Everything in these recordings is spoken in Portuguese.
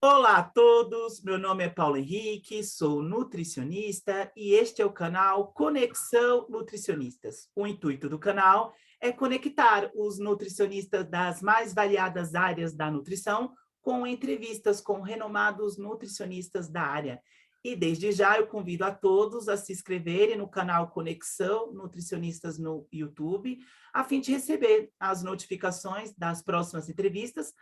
Olá a todos, meu nome é Paulo Henrique, sou nutricionista e este é o canal Conexão Nutricionistas. O intuito do canal é conectar os nutricionistas das mais variadas áreas da nutrição com entrevistas com renomados nutricionistas da área. E desde já eu convido a todos a se inscreverem no canal Conexão Nutricionistas no YouTube, a fim de receber as notificações das próximas entrevistas,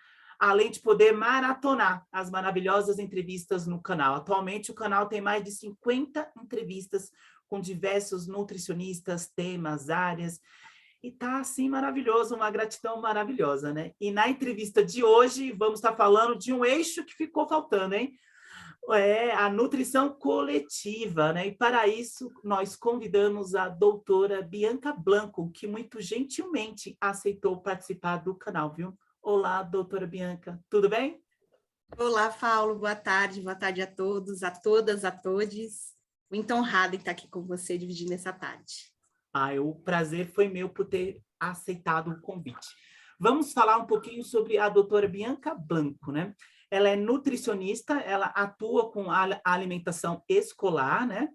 além de poder maratonar as maravilhosas entrevistas no canal. Atualmente, o canal tem mais de 50 entrevistas com diversos nutricionistas, temas, áreas, e tá, assim, maravilhoso, uma gratidão maravilhosa, né? E na entrevista de hoje, vamos estar falando de um eixo que ficou faltando, hein? É a nutrição coletiva, né? E para isso, nós convidamos a doutora Bianca Blanco, que muito gentilmente aceitou participar do canal, viu? Olá, doutora Bianca, tudo bem? Olá, Paulo, boa tarde a todos, a todas, a todes. Muito honrada em estar aqui com você, dividindo essa tarde. O prazer foi meu por ter aceitado o convite. Vamos falar um pouquinho sobre a doutora Bianca Blanco, né? Ela é nutricionista, ela atua com a alimentação escolar, né?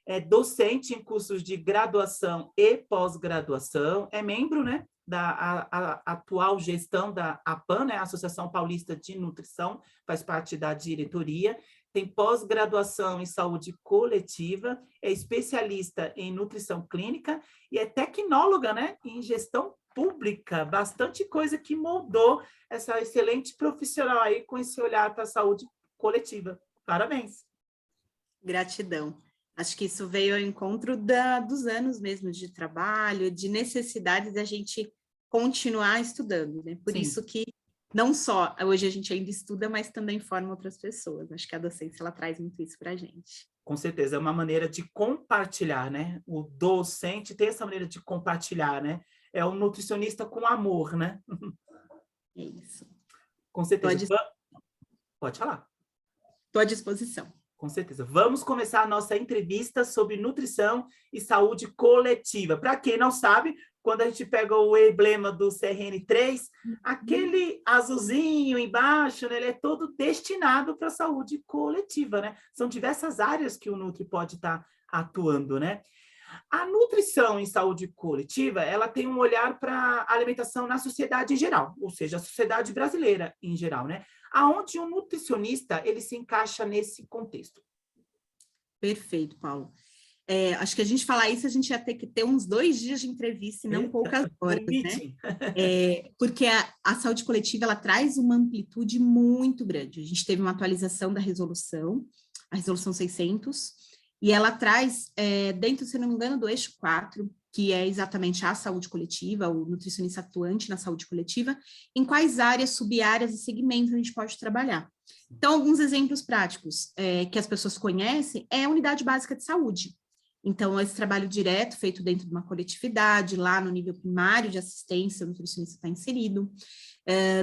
É docente em cursos de graduação e pós-graduação, é membro, né, da atual gestão da APAN, né, Associação Paulista de Nutrição, faz parte da diretoria, tem pós-graduação em saúde coletiva, é especialista em nutrição clínica e é tecnóloga, né, em gestão pública, bastante coisa que moldou essa excelente profissional aí com esse olhar para a saúde coletiva. Parabéns! Gratidão. Acho que isso veio ao encontro dos anos mesmo de trabalho, de necessidade da gente continuar estudando, né? Por Sim. isso que não só hoje a gente ainda estuda, mas também forma outras pessoas. Acho que a docência ela traz muito isso para a gente. Com certeza, é uma maneira de compartilhar, né? O docente tem essa maneira de compartilhar, né? É um nutricionista com amor, né? É isso. Com certeza. Pode falar. Estou à disposição. Com certeza. Vamos começar a nossa entrevista sobre nutrição e saúde coletiva. Para quem não sabe, quando a gente pega o emblema do CRN3, aquele azulzinho embaixo, né, ele é todo destinado para a saúde coletiva, né? São diversas áreas que o Nutri pode estar atuando, né? A nutrição em saúde coletiva, ela tem um olhar para a alimentação na sociedade em geral, ou seja, a sociedade brasileira em geral, né? Aonde um nutricionista, ele se encaixa nesse contexto. Perfeito, Paulo. Acho que a gente falar isso, a gente ia ter que ter uns 2 dias de entrevista e não poucas horas, né? Porque a saúde coletiva, ela traz uma amplitude muito grande. A gente teve uma atualização da resolução, a resolução 600, e ela traz, dentro, se não me engano, do eixo 4, que é exatamente a saúde coletiva, o nutricionista atuante na saúde coletiva, em quais áreas, sub-áreas e segmentos a gente pode trabalhar. Então, alguns exemplos práticos que as pessoas conhecem é a unidade básica de saúde. Então, esse trabalho direto feito dentro de uma coletividade, lá no nível primário de assistência, o nutricionista está inserido.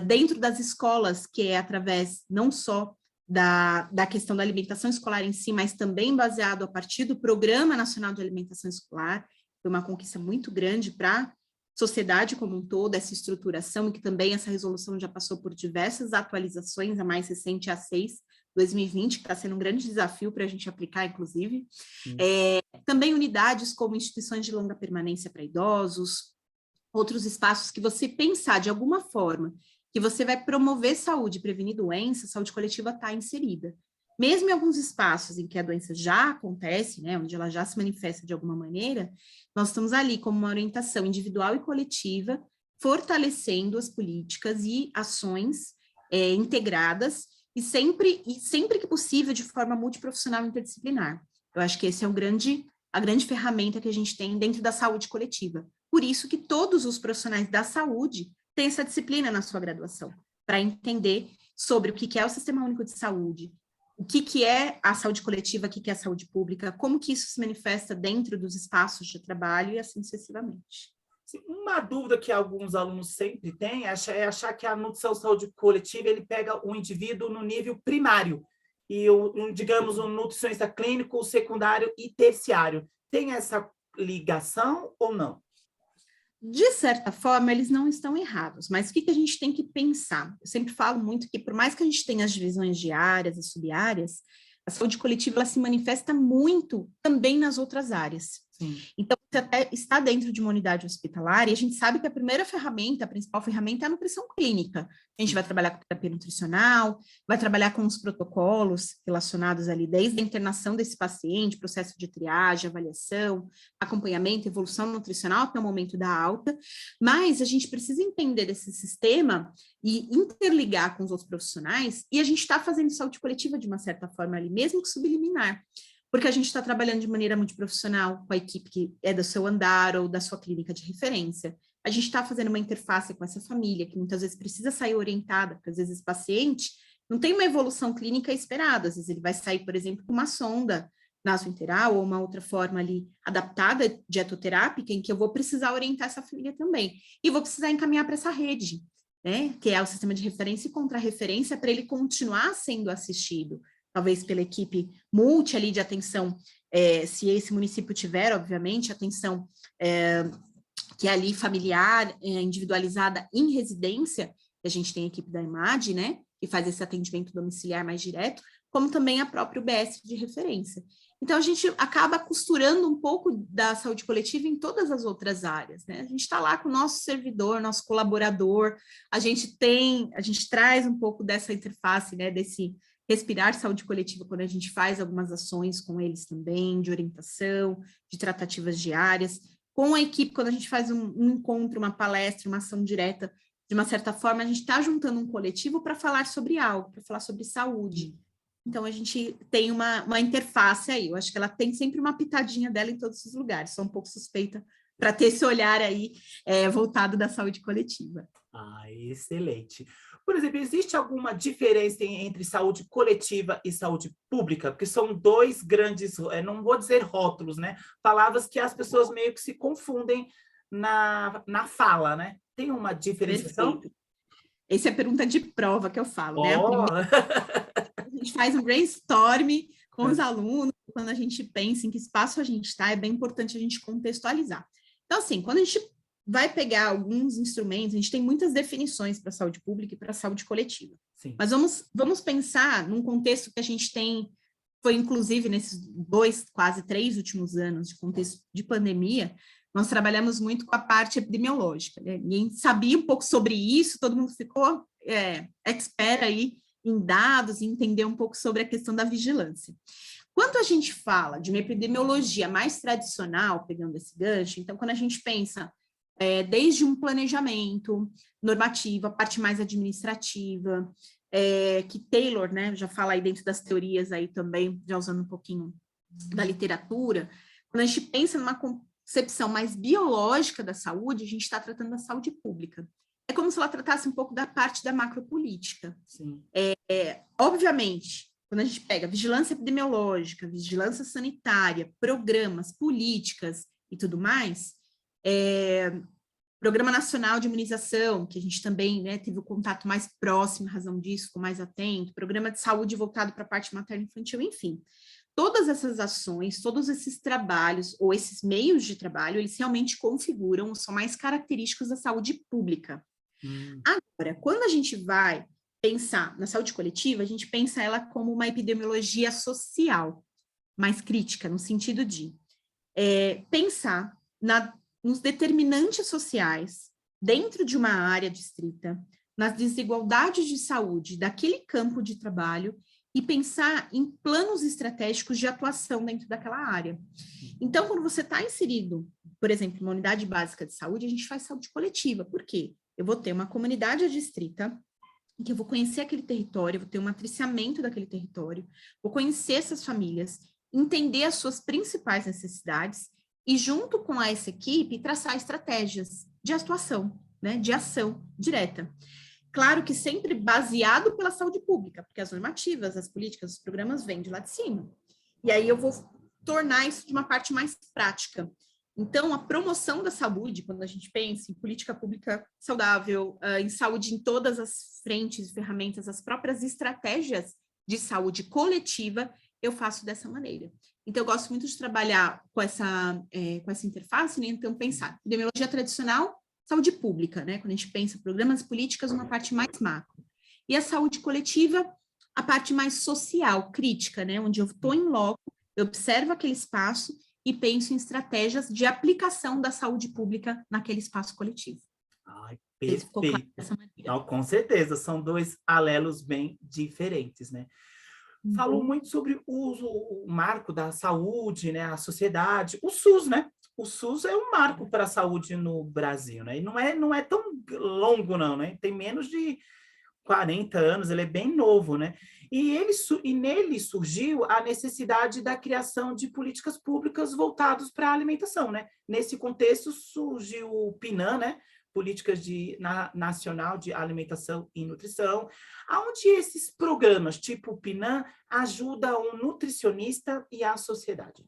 Dentro das escolas, que é através não só da questão da alimentação escolar em si, mas também baseado a partir do Programa Nacional de Alimentação Escolar, foi uma conquista muito grande para a sociedade como um todo, essa estruturação, e que também essa resolução já passou por diversas atualizações, a mais recente é a 6/2020, que está sendo um grande desafio para a gente aplicar, inclusive. Também unidades como instituições de longa permanência para idosos, outros espaços que você pensar de alguma forma que você vai promover saúde, prevenir doença, saúde coletiva está inserida. Mesmo em alguns espaços em que a doença já acontece, né, onde ela já se manifesta de alguma maneira, nós estamos ali como uma orientação individual e coletiva, fortalecendo as políticas e ações integradas, e sempre que possível, de forma multiprofissional e interdisciplinar. Eu acho que esse é a grande ferramenta que a gente tem dentro da saúde coletiva. Por isso que todos os profissionais da saúde têm essa disciplina na sua graduação, para entender sobre o que é o Sistema Único de Saúde, o que é a saúde coletiva, o que é a saúde pública, como que isso se manifesta dentro dos espaços de trabalho e assim sucessivamente. Uma dúvida que alguns alunos sempre têm é achar que a nutrição saúde coletiva, ele pega o indivíduo no nível primário, e, digamos, um nutricionista clínico, o secundário e terciário. Tem essa ligação ou não? De certa forma, eles não estão errados, mas o que a gente tem que pensar? Eu sempre falo muito que, por mais que a gente tenha as divisões de áreas e sub-áreas, a saúde coletiva ela se manifesta muito também nas outras áreas. Sim. Então, você até está dentro de uma unidade hospitalar e a gente sabe que a primeira ferramenta, a principal ferramenta é a nutrição clínica. A gente vai trabalhar com terapia nutricional, vai trabalhar com os protocolos relacionados ali, desde a internação desse paciente, processo de triagem, avaliação, acompanhamento, evolução nutricional até o momento da alta, mas a gente precisa entender esse sistema e interligar com os outros profissionais, e a gente está fazendo saúde coletiva de uma certa forma ali, mesmo que subliminar, porque a gente está trabalhando de maneira multiprofissional com a equipe que é do seu andar ou da sua clínica de referência. A gente está fazendo uma interface com essa família, que muitas vezes precisa sair orientada, porque às vezes esse paciente não tem uma evolução clínica esperada, às vezes ele vai sair, por exemplo, com uma sonda nasointeral ou uma outra forma ali adaptada dietoterápica, em que eu vou precisar orientar essa família também. E vou precisar encaminhar para essa rede, né, que é o sistema de referência e contra-referência, para ele continuar sendo assistido, talvez pela equipe multi ali de atenção, se esse município tiver, obviamente, atenção que é ali familiar, individualizada em residência, que a gente tem a equipe da EMAD, né, que faz esse atendimento domiciliar mais direto, como também a própria UBS de referência. Então, a gente acaba costurando um pouco da saúde coletiva em todas as outras áreas, né? A gente está lá com o nosso servidor, nosso colaborador, a gente traz um pouco dessa interface, né, desse respirar saúde coletiva quando a gente faz algumas ações com eles também, de orientação, de tratativas diárias. Com a equipe, quando a gente faz um encontro, uma palestra, uma ação direta, de uma certa forma, a gente está juntando um coletivo para falar sobre algo, para falar sobre saúde. Então, a gente tem uma interface aí. Eu acho que ela tem sempre uma pitadinha dela em todos os lugares. Sou um pouco suspeita para ter esse olhar aí voltado da saúde coletiva. Ah, excelente. Por exemplo, existe alguma diferença entre saúde coletiva e saúde pública? Porque são dois grandes, não vou dizer rótulos, né? Palavras que as pessoas meio que se confundem na fala, né? Tem uma diferenciação? Perfeito. Essa é a pergunta de prova que eu falo, né? A gente faz um brainstorm com os alunos, quando a gente pensa em que espaço a gente está, é bem importante a gente contextualizar. Então, assim, quando a gente vai pegar alguns instrumentos, a gente tem muitas definições para a saúde pública e para a saúde coletiva. Sim. Mas vamos pensar num contexto que a gente tem, foi inclusive nesses 2, quase 3 últimos anos de contexto de pandemia, nós trabalhamos muito com a parte epidemiológica, né? Ninguém sabia um pouco sobre isso, todo mundo ficou expert aí em dados e entender um pouco sobre a questão da vigilância. Quando a gente fala de uma epidemiologia mais tradicional, pegando esse gancho, então quando a gente pensa desde um planejamento normativo, a parte mais administrativa, que Taylor, né, já fala aí dentro das teorias aí também, já usando um pouquinho da literatura, quando a gente pensa numa concepção mais biológica da saúde, a gente está tratando da saúde pública. É como se ela tratasse um pouco da parte da macropolítica. Sim. Obviamente, quando a gente pega vigilância epidemiológica, vigilância sanitária, programas, políticas e tudo mais, Programa Nacional de Imunização, que a gente também, né, teve o contato mais próximo, em razão disso, ficou mais atento, programa de saúde voltado para a parte materno-infantil, enfim. Todas essas ações, todos esses trabalhos, ou esses meios de trabalho, eles realmente configuram, são mais característicos da saúde pública. Agora, quando a gente vai pensar na saúde coletiva, a gente pensa ela como uma epidemiologia social, mais crítica, no sentido de pensar nos determinantes sociais, dentro de uma área distrita, nas desigualdades de saúde daquele campo de trabalho e pensar em planos estratégicos de atuação dentro daquela área. Então, quando você está inserido, por exemplo, em uma unidade básica de saúde, a gente faz saúde coletiva. Por quê? Eu vou ter uma comunidade adstrita, em que eu vou conhecer aquele território, vou ter um matriciamento daquele território, vou conhecer essas famílias, entender as suas principais necessidades e, junto com essa equipe, traçar estratégias de atuação, né, de ação direta. Claro que sempre baseado pela saúde pública, porque as normativas, as políticas, os programas vêm de lá de cima. E aí eu vou tornar isso de uma parte mais prática. Então, a promoção da saúde, quando a gente pensa em política pública saudável, em saúde em todas as frentes e ferramentas, as próprias estratégias de saúde coletiva, eu faço dessa maneira. Então, eu gosto muito de trabalhar com essa interface, né? Então, pensar epidemiologia tradicional, saúde pública, né? Quando a gente pensa programas políticas, uma parte mais macro. E a saúde coletiva, a parte mais social, crítica, né? Onde eu estou em loco, eu observo aquele espaço e penso em estratégias de aplicação da saúde pública naquele espaço coletivo. Ai, perfeito. Dessa maneira. Não, com certeza, são dois alelos bem diferentes, né? Falou muito sobre o marco da saúde, né? A sociedade, o SUS, né? O SUS é um marco para a saúde no Brasil, né? E não é tão longo, não, né? Tem menos de 40 anos, ele é bem novo, né? E nele surgiu a necessidade da criação de políticas públicas voltadas para a alimentação, né? Nesse contexto surgiu o PNAE, né? Políticas Nacional de Alimentação e Nutrição, onde esses programas, tipo o PNAE, ajudam o nutricionista e a sociedade.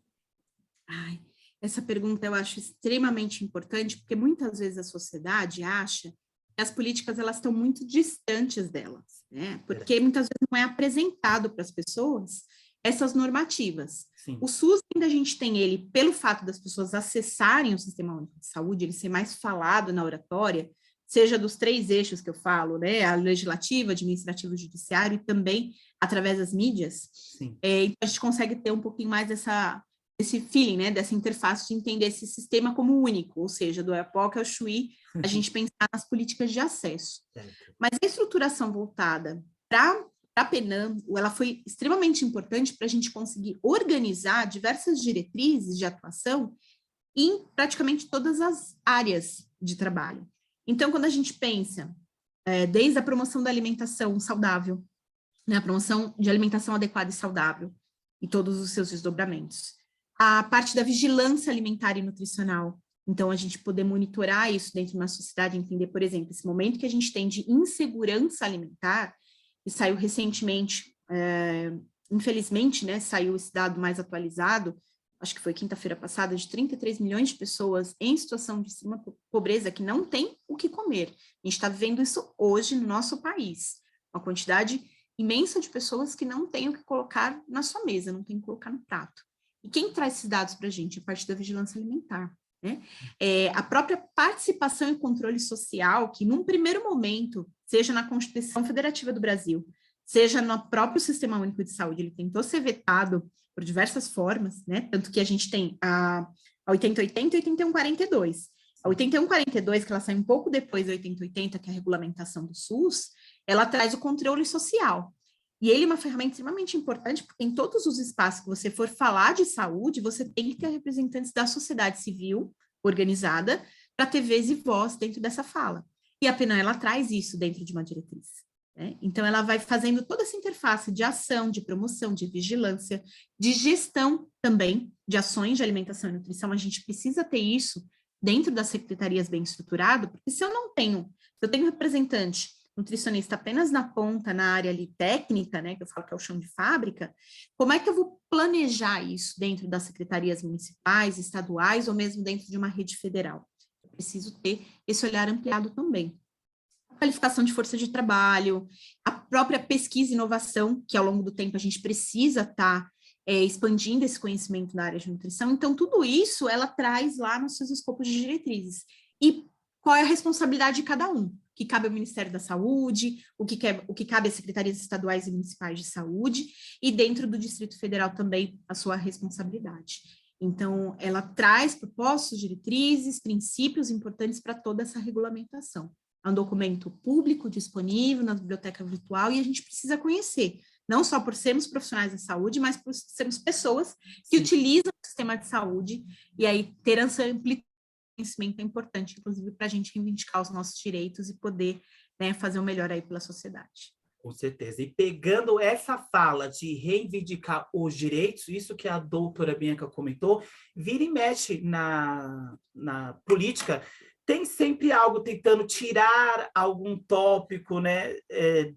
Ai, essa pergunta eu acho extremamente importante, porque muitas vezes a sociedade acha que as políticas elas estão muito distantes delas, né? Porque muitas vezes não é apresentado para as pessoas essas normativas. Sim. O SUS, ainda a gente tem ele, pelo fato das pessoas acessarem o Sistema Único de Saúde, ele ser mais falado na oratória, seja dos 3 eixos que eu falo, né? A legislativa, administrativo, judiciário, e também através das mídias. Então a gente consegue ter um pouquinho mais esse feeling, né? Dessa interface de entender esse sistema como único, ou seja, do EPOC ao CHUI, a gente pensar nas políticas de acesso. Mas a estruturação voltada para a PNAE, ela foi extremamente importante para a gente conseguir organizar diversas diretrizes de atuação em praticamente todas as áreas de trabalho. Então, quando a gente pensa desde a promoção da alimentação saudável, né, a promoção de alimentação adequada e saudável, e todos os seus desdobramentos, a parte da vigilância alimentar e nutricional, então a gente poder monitorar isso dentro de uma sociedade, entender, por exemplo, esse momento que a gente tem de insegurança alimentar, e saiu recentemente, infelizmente, né, saiu esse dado mais atualizado, acho que foi quinta-feira passada, de 33 milhões de pessoas em situação de extrema pobreza que não tem o que comer. A gente está vivendo isso hoje no nosso país. Uma quantidade imensa de pessoas que não têm o que colocar na sua mesa, não tem o que colocar no prato. E quem traz esses dados para a gente? A parte da vigilância alimentar, né? A própria participação e controle social, que num primeiro momento, seja na Constituição Federativa do Brasil, seja no próprio Sistema Único de Saúde, ele tentou ser vetado por diversas formas, né? Tanto que a gente tem a 8080 e 8142. A 8142, que ela sai um pouco depois da 8080, que é a regulamentação do SUS, ela traz o controle social. E ele é uma ferramenta extremamente importante, porque em todos os espaços que você for falar de saúde, você tem que ter representantes da sociedade civil organizada para ter vez e voz dentro dessa fala. E a PNAE, ela traz isso dentro de uma diretriz, né? Então, ela vai fazendo toda essa interface de ação, de promoção, de vigilância, de gestão também, de ações de alimentação e nutrição. A gente precisa ter isso dentro das secretarias bem estruturado, porque se eu tenho representante nutricionista apenas na ponta, na área ali técnica, né, que eu falo que é o chão de fábrica, como é que eu vou planejar isso dentro das secretarias municipais, estaduais, ou mesmo dentro de uma rede federal? Eu preciso ter esse olhar ampliado também. A qualificação de força de trabalho, a própria pesquisa e inovação, que ao longo do tempo a gente precisa estar expandindo esse conhecimento na área de nutrição. Então, tudo isso ela traz lá nos seus escopos de diretrizes. E qual é a responsabilidade de cada um? O que cabe ao Ministério da Saúde, o que cabe às secretarias estaduais e municipais de saúde, e dentro do Distrito Federal também a sua responsabilidade. Então, ela traz propostas, diretrizes, princípios importantes para toda essa regulamentação. É um documento público, disponível na biblioteca virtual, e a gente precisa conhecer, não só por sermos profissionais da saúde, mas por sermos pessoas que utilizam o sistema de saúde, e aí ter essa amplitude conhecimento é importante, inclusive, para a gente reivindicar os nossos direitos e poder, né, fazer o melhor aí pela sociedade. Com certeza. E pegando essa fala de reivindicar os direitos, isso que a doutora Bianca comentou, vira e mexe na política, tem sempre algo tentando tirar algum tópico, né,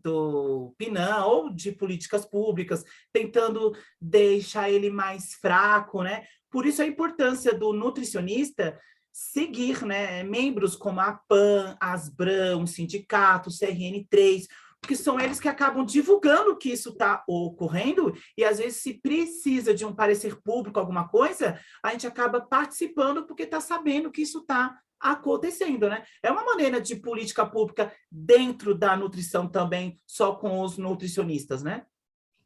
do PNAE ou de políticas públicas, tentando deixar ele mais fraco, né? Por isso a importância do nutricionista seguir, né, membros como a PAN, ASBRAM, o sindicato, CRN3, porque são eles que acabam divulgando que isso está ocorrendo, e às vezes se precisa de um parecer público, alguma coisa, a gente acaba participando porque está sabendo que isso está acontecendo, né? É uma maneira de política pública dentro da nutrição também, só com os nutricionistas, né?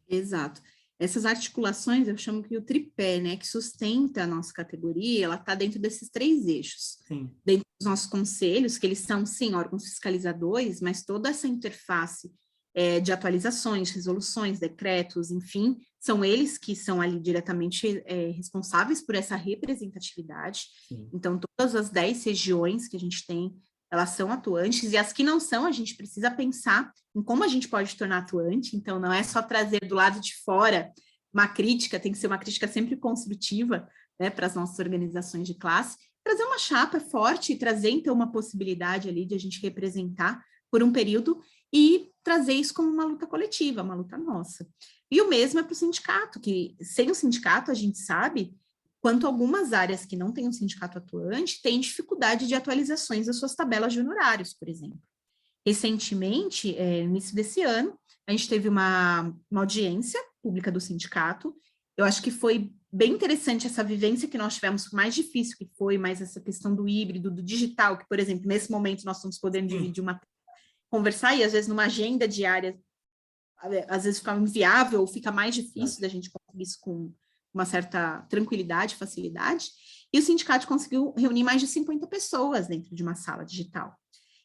Exato. Essas articulações, eu chamo que o tripé, né, que sustenta a nossa categoria, ela está dentro desses 3 eixos. Sim. Dentro dos nossos conselhos, que eles são, sim, órgãos fiscalizadores, mas toda essa interface de atualizações, resoluções, decretos, enfim, são eles que são ali diretamente responsáveis por essa representatividade. Sim. Então, todas as 10 regiões que a gente tem, elas são atuantes, e as que não são, a gente precisa pensar em como a gente pode tornar atuante. Então, não é só trazer do lado de fora uma crítica, tem que ser uma crítica sempre construtiva, né, para as nossas organizações de classe, trazer uma chapa forte e trazer, então, uma possibilidade ali de a gente representar por um período e trazer isso como uma luta coletiva, uma luta nossa. E o mesmo é para o sindicato, que sem o sindicato, a gente sabe quanto algumas áreas que não têm um sindicato atuante têm dificuldade de atualizações das suas tabelas de honorários, por exemplo. Recentemente, no início desse ano, a gente teve uma audiência pública do sindicato. Eu acho que foi bem interessante essa vivência que nós tivemos, mais difícil que foi, mais essa questão do híbrido, do digital, que, por exemplo, nesse momento nós estamos podendo dividir conversar, e às vezes numa agenda diária, às vezes fica inviável, ou fica mais difícil da gente conseguir isso com uma certa tranquilidade, facilidade, e o sindicato conseguiu reunir mais de 50 pessoas dentro de uma sala digital,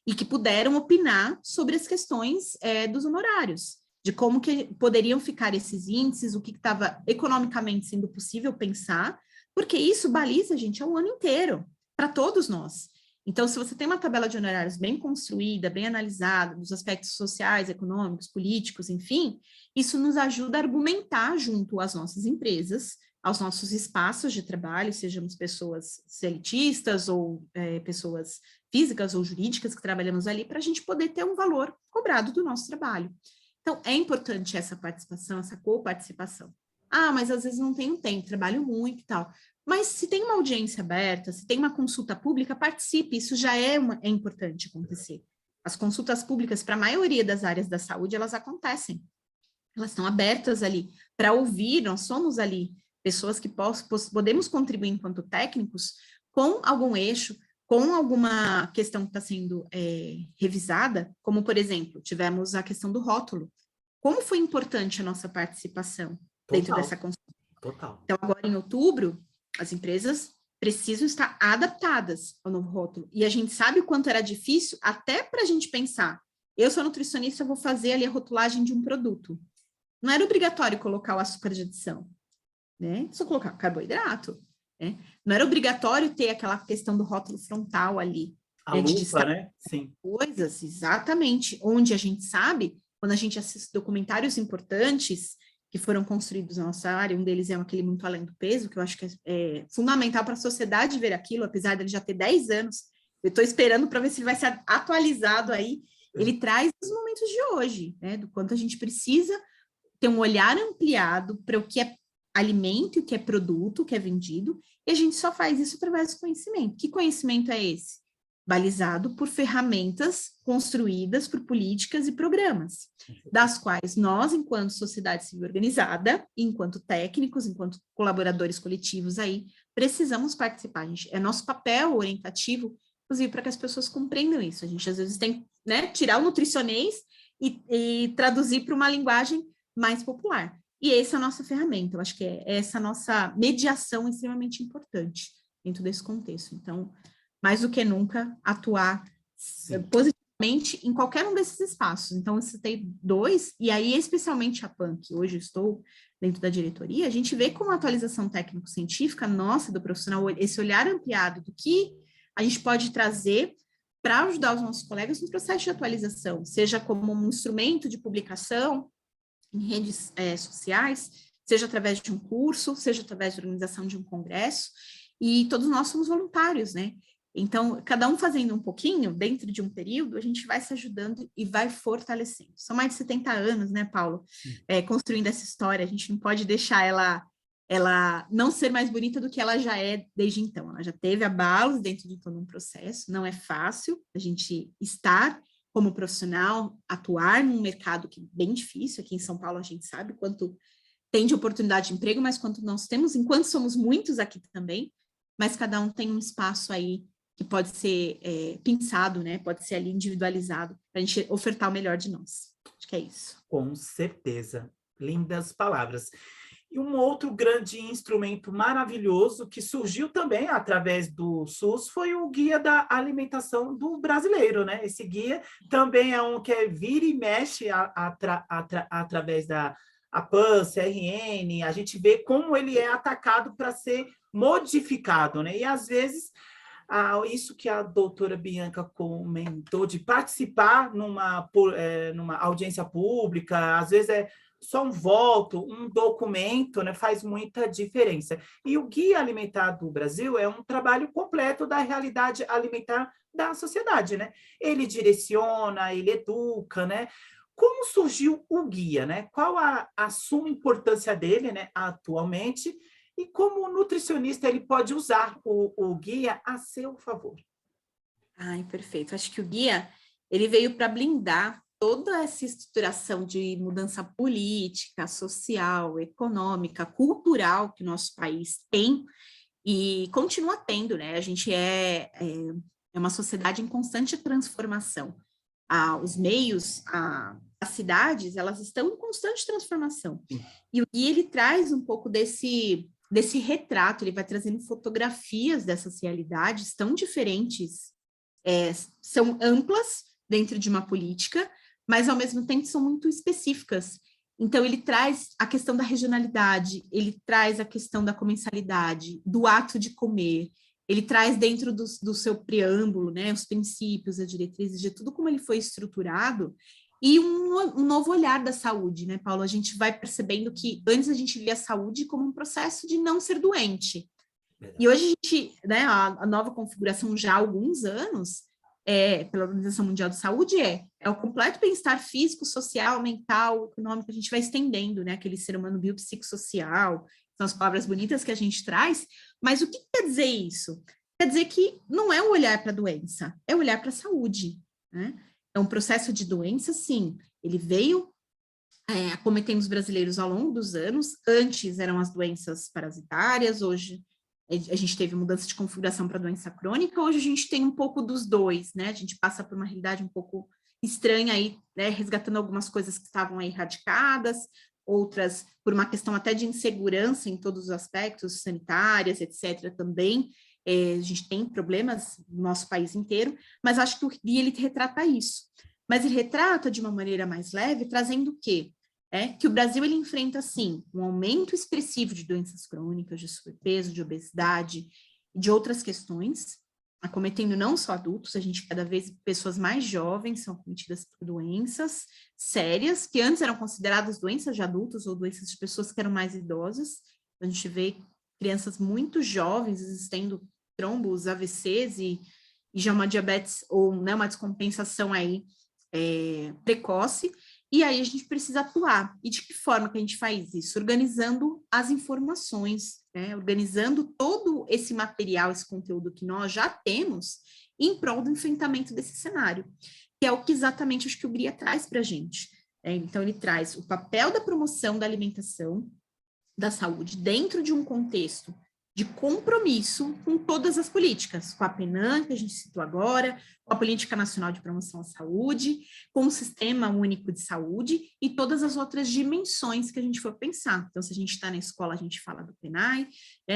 e que puderam opinar sobre as questões dos honorários, de como que poderiam ficar esses índices, o que estava economicamente sendo possível pensar, porque isso baliza, gente, o ano inteiro, para todos nós. Então, se você tem uma tabela de honorários bem construída, bem analisada, dos aspectos sociais, econômicos, políticos, enfim, isso nos ajuda a argumentar junto às nossas empresas, aos nossos espaços de trabalho, sejamos pessoas CLTistas ou pessoas físicas ou jurídicas que trabalhamos ali, para a gente poder ter um valor cobrado do nosso trabalho. Então, é importante essa participação, essa coparticipação. Ah, mas às vezes não tenho tempo, trabalho muito e tal. Mas se tem uma audiência aberta, se tem uma consulta pública, participe, isso já é importante acontecer. As consultas públicas, para a maioria das áreas da saúde, elas acontecem. Elas estão abertas ali para ouvir, nós somos ali pessoas que podemos contribuir enquanto técnicos com algum eixo, com alguma questão que está sendo revisada, como, por exemplo, tivemos a questão do rótulo. Como foi importante a nossa participação dentro dessa consulta? Total. Então, agora em outubro, as empresas precisam estar adaptadas ao novo rótulo. E a gente sabe o quanto era difícil, até para a gente pensar, eu sou nutricionista, eu vou fazer ali a rotulagem de um produto. Não era obrigatório colocar o açúcar de adição, né? Só colocar carboidrato, né? Não era obrigatório ter aquela questão do rótulo frontal ali. A lupa, né? Sim. Coisas, exatamente, onde a gente sabe, quando a gente assiste documentários importantes que foram construídos na nossa área, um deles é aquele Muito Além do Peso, que eu acho que é fundamental para a sociedade ver aquilo, apesar dele já ter 10 anos, eu estou esperando para ver se ele vai ser atualizado aí, ele traz os momentos de hoje, né, do quanto a gente precisa ter um olhar ampliado para o que é alimento e o que é produto, o que é vendido, e a gente só faz isso através do conhecimento. Que conhecimento é esse? Balizado por ferramentas construídas por políticas e programas, das quais nós, enquanto sociedade civil organizada, enquanto técnicos, enquanto colaboradores coletivos aí, precisamos participar. É nosso papel orientativo, inclusive, para que as pessoas compreendam isso. A gente, às vezes, tem que, né, tirar o nutricionês e traduzir para uma linguagem mais popular. E essa é a nossa ferramenta. Eu acho que essa nossa mediação extremamente importante dentro desse contexto. Então, mais do que nunca, atuar positivamente em qualquer um desses espaços. Então, eu citei 2, e aí, especialmente a PAN, que hoje estou dentro da diretoria, a gente vê como a atualização técnico-científica nossa, do profissional, esse olhar ampliado do que a gente pode trazer para ajudar os nossos colegas no processo de atualização, seja como um instrumento de publicação em redes sociais, seja através de um curso, seja através da organização de um congresso, e todos nós somos voluntários, né? Então, cada um fazendo um pouquinho, dentro de um período, a gente vai se ajudando e vai fortalecendo. São mais de 70 anos, né, Paulo? Construindo essa história, a gente não pode deixar ela não ser mais bonita do que ela já é desde então. Ela já teve abalos dentro de todo um processo, não é fácil a gente estar como profissional, atuar num mercado que é bem difícil. Aqui em São Paulo a gente sabe quanto tem de oportunidade de emprego, mas quanto nós temos, enquanto somos muitos aqui também, mas cada um tem um espaço aí que pode ser pensado, né? Pode ser ali individualizado para a gente ofertar o melhor de nós. Acho que é isso. Com certeza. Lindas palavras. E um outro grande instrumento maravilhoso que surgiu também através do SUS foi o Guia da Alimentação do Brasileiro, né? Esse guia também é um que vira e mexe através da APAN, CRN, a gente vê como ele é atacado para ser modificado, né? E às vezes isso que a doutora Bianca comentou, de participar numa audiência pública, às vezes é só um voto, um documento, né, faz muita diferença. E o Guia Alimentar do Brasil é um trabalho completo da realidade alimentar da sociedade, né? Ele direciona, ele educa, né? Como surgiu o guia, né? Qual a sua importância dele, né, atualmente? E como o nutricionista ele pode usar o guia a seu favor? Ai, perfeito. Acho que o guia ele veio para blindar toda essa estruturação de mudança política, social, econômica, cultural que o nosso país tem e continua tendo, né? A gente é uma sociedade em constante transformação. Os meios, as cidades, elas estão em constante transformação. E o guia, ele traz um pouco desse retrato, ele vai trazendo fotografias dessas realidades tão diferentes, são amplas dentro de uma política, mas ao mesmo tempo são muito específicas. Então, ele traz a questão da regionalidade, ele traz a questão da comensalidade, do ato de comer, ele traz dentro do seu preâmbulo, né, os princípios, as diretrizes, de tudo como ele foi estruturado, e um novo olhar da saúde, né, Paulo? A gente vai percebendo que antes a gente via a saúde como um processo de não ser doente. Verdade. E hoje a gente, né, a nova configuração já há alguns anos, pela Organização Mundial de Saúde, é o completo bem-estar físico, social, mental, econômico, a gente vai estendendo, né, aquele ser humano biopsicossocial, são as palavras bonitas que a gente traz, mas o que quer dizer isso? Quer dizer que não é um olhar para a doença, é olhar para a saúde, né? É um processo de doença, sim, ele veio acometendo os brasileiros ao longo dos anos, antes eram as doenças parasitárias, hoje a gente teve mudança de configuração para doença crônica, hoje a gente tem um pouco dos dois, né? A gente passa por uma realidade um pouco estranha aí, né? Resgatando algumas coisas que estavam aí erradicadas, outras por uma questão até de insegurança em todos os aspectos, sanitárias, etc. também. A gente tem problemas no nosso país inteiro, mas acho que o guia ele retrata isso. Mas ele retrata de uma maneira mais leve, trazendo o quê? Que o Brasil ele enfrenta, sim, um aumento expressivo de doenças crônicas, de sobrepeso, de obesidade e de outras questões, acometendo não só adultos, a gente cada vez pessoas mais jovens são acometidas por doenças sérias, que antes eram consideradas doenças de adultos ou doenças de pessoas que eram mais idosas. A gente vê crianças muito jovens tendo trombos, AVCs e já uma diabetes ou, né, uma descompensação aí precoce. E aí a gente precisa atuar. E de que forma que a gente faz isso? Organizando as informações, né? Organizando todo esse material, esse conteúdo que nós já temos em prol do enfrentamento desse cenário, que é o que exatamente acho que o GRIA traz para a gente. Então, ele traz o papel da promoção da alimentação, da saúde, dentro de um contexto de compromisso com todas as políticas, com a PNAM, que a gente citou agora, com a Política Nacional de Promoção à Saúde, com o Sistema Único de Saúde e todas as outras dimensões que a gente for pensar. Então, se a gente está na escola, a gente fala do PNAE,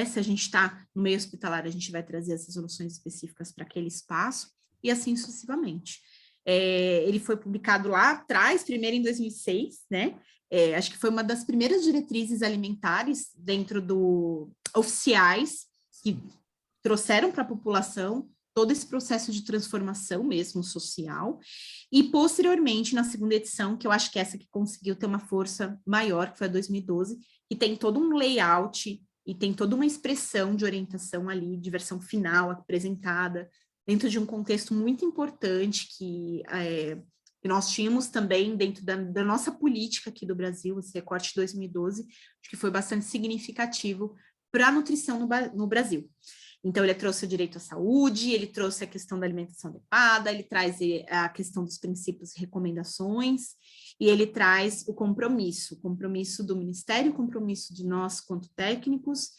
se a gente está no meio hospitalar, a gente vai trazer as resoluções específicas para aquele espaço, e assim sucessivamente. Ele foi publicado lá atrás, primeiro em 2006, né? Acho que foi uma das primeiras diretrizes alimentares dentro oficiais que trouxeram para a população todo esse processo de transformação mesmo social, e posteriormente, na segunda edição, que eu acho que é essa que conseguiu ter uma força maior, que foi a 2012, que tem todo um layout e tem toda uma expressão de orientação ali, de versão final apresentada, dentro de um contexto muito importante que nós tínhamos também dentro da nossa política aqui do Brasil, esse recorte de 2012, acho que foi bastante significativo para a nutrição no Brasil. Então, ele trouxe o direito à saúde, ele trouxe a questão da alimentação adequada, ele traz a questão dos princípios e recomendações, e ele traz o compromisso do Ministério, o compromisso de nós, quanto técnicos,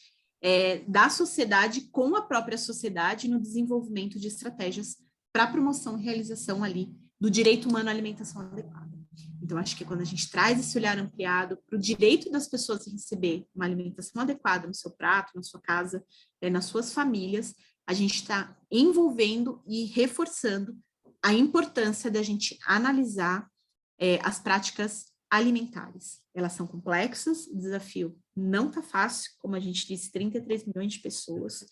da sociedade com a própria sociedade no desenvolvimento de estratégias para promoção e realização ali do direito humano à alimentação adequada. Então, acho que quando a gente traz esse olhar ampliado para o direito das pessoas receber uma alimentação adequada no seu prato, na sua casa, nas suas famílias, a gente está envolvendo e reforçando a importância da gente analisar as práticas alimentares. Elas são complexas, o desafio não está fácil, como a gente disse, 33 milhões de pessoas,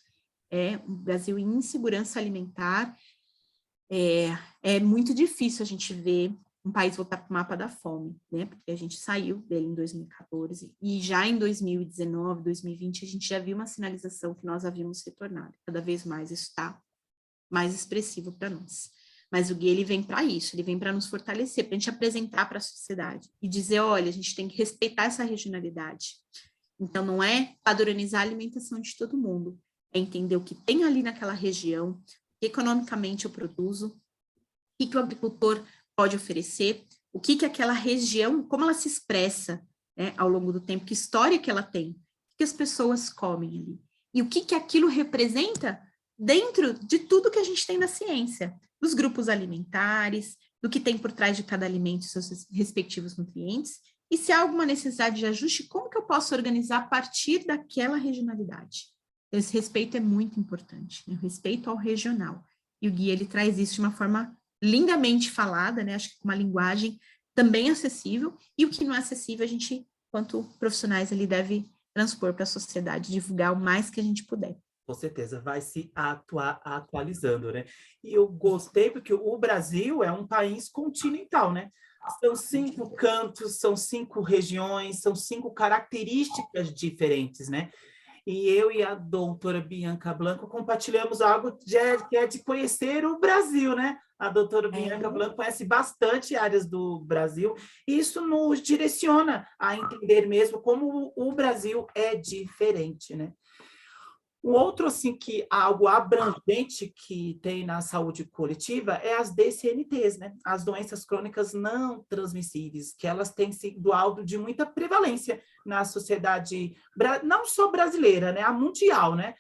o Brasil em insegurança alimentar, é muito difícil a gente ver um país voltar para o mapa da fome, né? Porque a gente saiu dele em 2014 e já em 2019, 2020, a gente já viu uma sinalização que nós havíamos retornado. Cada vez mais isso está mais expressivo para nós. Mas o Gui, ele vem para isso, ele vem para nos fortalecer, para a gente apresentar para a sociedade e dizer, olha, a gente tem que respeitar essa regionalidade. Então, não é padronizar a alimentação de todo mundo, é entender o que tem ali naquela região, o que economicamente eu produzo, o que o agricultor pode oferecer, o que aquela região, como ela se expressa, né, ao longo do tempo, que história que ela tem, o que as pessoas comem ali, e o que aquilo representa dentro de tudo que a gente tem na ciência, dos grupos alimentares, do que tem por trás de cada alimento e seus respectivos nutrientes, e se há alguma necessidade de ajuste, como que eu posso organizar a partir daquela regionalidade? Esse respeito é muito importante, né? O respeito ao regional. E o Gui, ele traz isso de uma forma lindamente falada, né? Acho que com uma linguagem também acessível, e o que não é acessível, a gente, quanto profissionais, ele deve transpor para a sociedade, divulgar o mais que a gente puder. Com certeza, vai se atualizando, né? E eu gostei porque o Brasil é um país continental, né? São 5 cantos, são 5 regiões, são 5 características diferentes, né? E eu e a doutora Bianca Blanco compartilhamos algo que é de conhecer o Brasil, né? A doutora Bianca Blanco conhece bastante áreas do Brasil, e isso nos direciona a entender mesmo como o Brasil é diferente, né? O outro, assim, que algo abrangente que tem na saúde coletiva é as DCNTs, né? As doenças crônicas não transmissíveis, que elas têm sido alvo de muita prevalência na sociedade, não só brasileira, né? A mundial, né?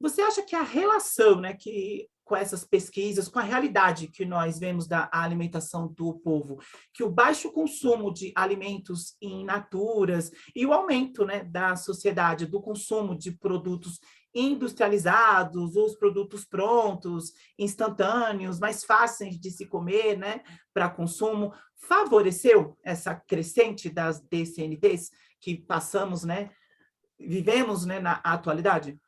Você acha que a relação, né, que com essas pesquisas, com a realidade que nós vemos da alimentação do povo, que o baixo consumo de alimentos in naturas e o aumento, né, da sociedade, do consumo de produtos industrializados, os produtos prontos, instantâneos, mais fáceis de se comer, né, para consumo, favoreceu essa crescente das DCNTs que passamos, né, vivemos, né, na atualidade?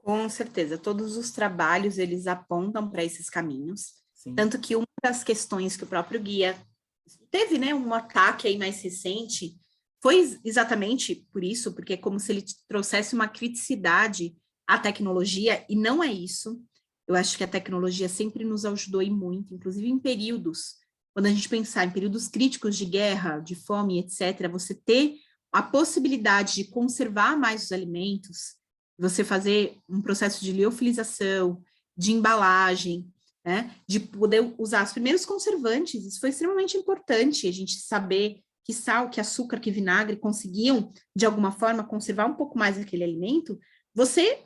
Com certeza, todos os trabalhos, eles apontam para esses caminhos, Sim. Tanto que uma das questões que o próprio guia teve, né, um ataque aí mais recente, foi exatamente por isso, porque é como se ele trouxesse uma criticidade à tecnologia, e não é isso. Eu acho que a tecnologia sempre nos ajudou e muito, inclusive em períodos, quando a gente pensar em períodos críticos de guerra, de fome, etc., você ter a possibilidade de conservar mais os alimentos, você fazer um processo de liofilização, de embalagem, né, de poder usar os primeiros conservantes, isso foi extremamente importante, a gente saber que sal, que açúcar, que vinagre conseguiam, de alguma forma, conservar um pouco mais aquele alimento, você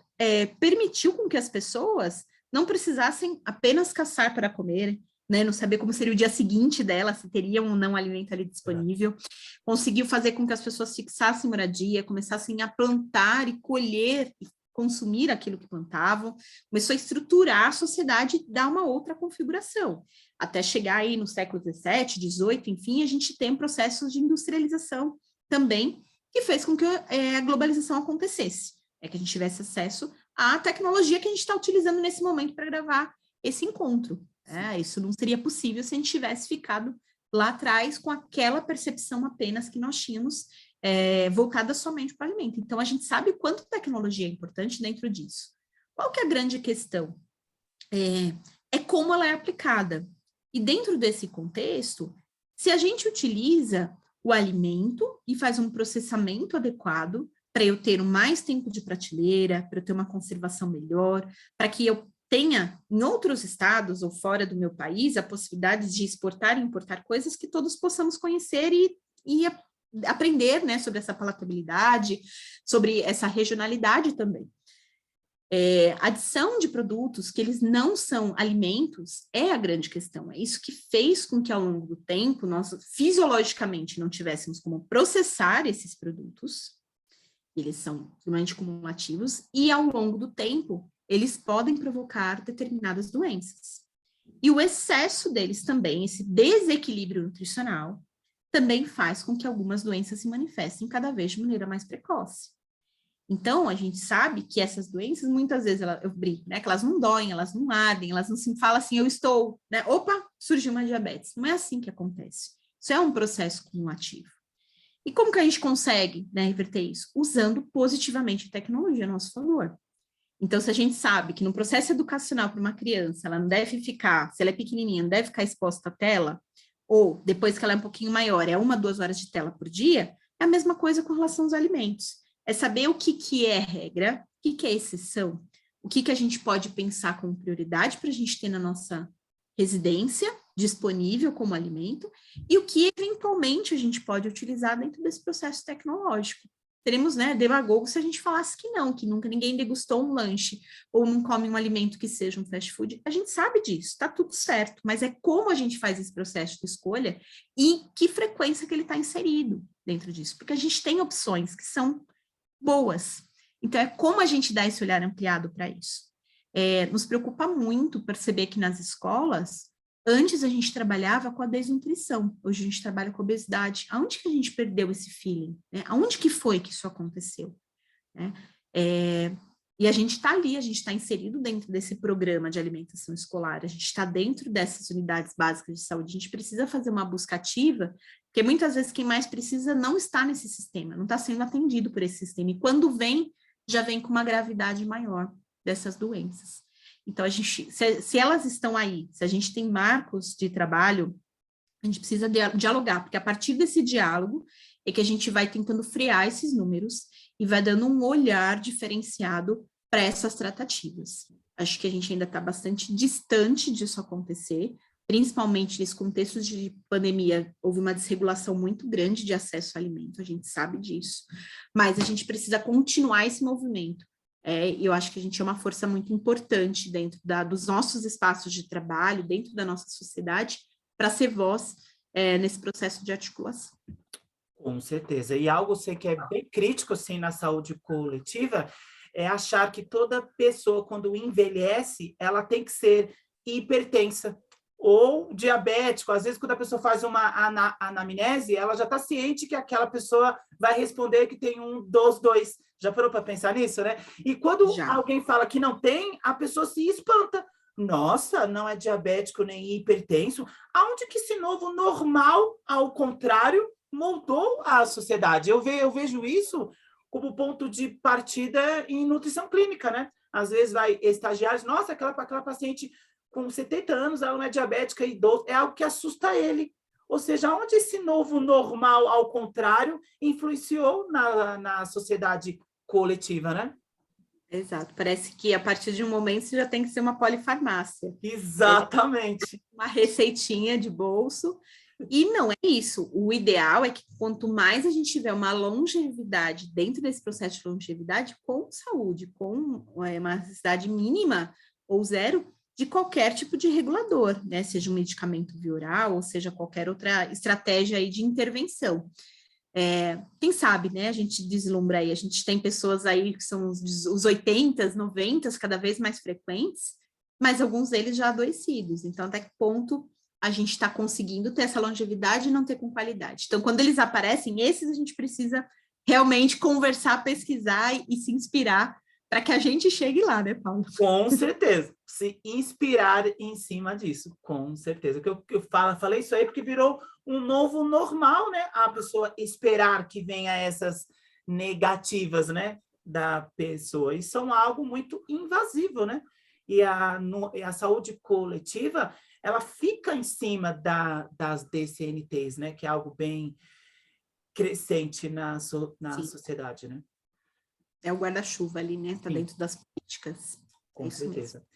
permitiu com que as pessoas não precisassem apenas caçar para comer, né, não saber como seria o dia seguinte dela, se teriam ou não alimento ali disponível, conseguiu fazer com que as pessoas fixassem moradia, começassem a plantar e colher e consumir aquilo que plantavam, começou a estruturar a sociedade e dar uma outra configuração, até chegar aí no século XVII, XVIII, enfim, a gente tem processos de industrialização também, que fez com que a globalização acontecesse, que a gente tivesse acesso à tecnologia que a gente está utilizando nesse momento para gravar esse encontro. Isso não seria possível se a gente tivesse ficado lá atrás com aquela percepção apenas que nós tínhamos voltada somente para o alimento. Então, a gente sabe o quanto tecnologia é importante dentro disso. Qual que é a grande questão? É como ela é aplicada. E dentro desse contexto, se a gente utiliza o alimento e faz um processamento adequado para eu ter mais tempo de prateleira, para eu ter uma conservação melhor, para que eu tenha, em outros estados ou fora do meu país, a possibilidade de exportar e importar coisas que todos possamos conhecer e aprender, né, sobre essa palatabilidade, sobre essa regionalidade também. Adição de produtos que eles não são alimentos é a grande questão. É isso que fez com que, ao longo do tempo, nós fisiologicamente não tivéssemos como processar esses produtos. Eles são extremamente cumulativos e, ao longo do tempo, eles podem provocar determinadas doenças. E o excesso deles também, esse desequilíbrio nutricional, também faz com que algumas doenças se manifestem cada vez de maneira mais precoce. Então, a gente sabe que essas doenças, muitas vezes, eu brinco, né, que elas não doem, elas não ardem, elas não se falam assim, eu estou, né, opa, surgiu uma diabetes. Não é assim que acontece. Isso é um processo cumulativo. E como que a gente consegue, né, reverter isso? Usando positivamente a tecnologia a nosso favor. Então, se a gente sabe que no processo educacional para uma criança, ela não deve ficar, se ela é pequenininha, não deve ficar exposta à tela, ou depois que ela é um pouquinho maior, é 1, 2 horas de tela por dia, é a mesma coisa com relação aos alimentos. É saber o que é regra, o que é exceção, o que a gente pode pensar como prioridade para a gente ter na nossa residência disponível como alimento e o que eventualmente a gente pode utilizar dentro desse processo tecnológico. Teremos, né, demagogos se a gente falasse que nunca ninguém degustou um lanche ou não come um alimento que seja um fast food. A gente sabe disso, está tudo certo, mas é como a gente faz esse processo de escolha e que frequência que ele está inserido dentro disso, porque a gente tem opções que são boas. Então, é como a gente dá esse olhar ampliado para isso. Nos preocupa muito perceber que nas escolas, antes a gente trabalhava com a desnutrição, hoje a gente trabalha com a obesidade. Aonde que a gente perdeu esse feeling? Né? Aonde que foi que isso aconteceu? Né? E a gente está ali, a gente está inserido dentro desse programa de alimentação escolar, a gente está dentro dessas unidades básicas de saúde, a gente precisa fazer uma busca ativa, porque muitas vezes quem mais precisa não está nesse sistema, não está sendo atendido por esse sistema, e quando vem, já vem com uma gravidade maior dessas doenças. Então, a gente, se elas estão aí, se a gente tem marcos de trabalho, a gente precisa dialogar, porque a partir desse diálogo é que a gente vai tentando frear esses números e vai dando um olhar diferenciado para essas tratativas. Acho que a gente ainda está bastante distante disso acontecer, principalmente nesse contexto de pandemia, houve uma desregulação muito grande de acesso ao alimento, a gente sabe disso, mas a gente precisa continuar esse movimento. Eu acho que a gente é uma força muito importante dentro dos nossos espaços de trabalho, dentro da nossa sociedade, para ser voz nesse processo de articulação. Com certeza. E algo sei que é bem crítico assim, na saúde coletiva é achar que toda pessoa, quando envelhece, ela tem que ser hipertensa ou diabético. Às vezes, quando a pessoa faz uma anamnese, ela já está ciente que aquela pessoa vai responder que tem 1 dos 2. Já parou para pensar nisso, né? E quando alguém fala que não tem, a pessoa se espanta. Nossa, não é diabético nem hipertenso. Aonde que esse novo normal, ao contrário, moldou a sociedade? Eu vejo isso como ponto de partida em nutrição clínica, né? Às vezes vai estagiários, nossa, aquela paciente com 70 anos, ela não é diabética e idoso, é algo que assusta ele. Ou seja, onde esse novo normal, ao contrário, influenciou na sociedade coletiva, né? Exato, parece que a partir de um momento você já tem que ser uma polifarmácia. Exatamente. Uma receitinha de bolso, e não é isso. O ideal é que quanto mais a gente tiver uma longevidade dentro desse processo de longevidade, com saúde, com uma necessidade mínima ou zero de qualquer tipo de regulador, né? Seja um medicamento via oral, ou seja qualquer outra estratégia aí de intervenção. Quem sabe, né? A gente deslumbra aí, a gente tem pessoas aí que são os 80, 90, cada vez mais frequentes, mas alguns deles já adoecidos. Então, até que ponto a gente está conseguindo ter essa longevidade e não ter com qualidade? Então, quando eles aparecem, esses a gente precisa realmente conversar, pesquisar e se inspirar para que a gente chegue lá, né, Paulo? Com certeza. Se inspirar em cima disso, com certeza. Que eu falei isso aí porque virou um novo normal, né? A pessoa esperar que venha essas negativas, né, da pessoa. E são algo muito invasivo, né? E a saúde coletiva, ela fica em cima das DCNTs, né? Que é algo bem crescente na sociedade, né? É o guarda-chuva ali, né? Está dentro das políticas. Com certeza. Mesmo.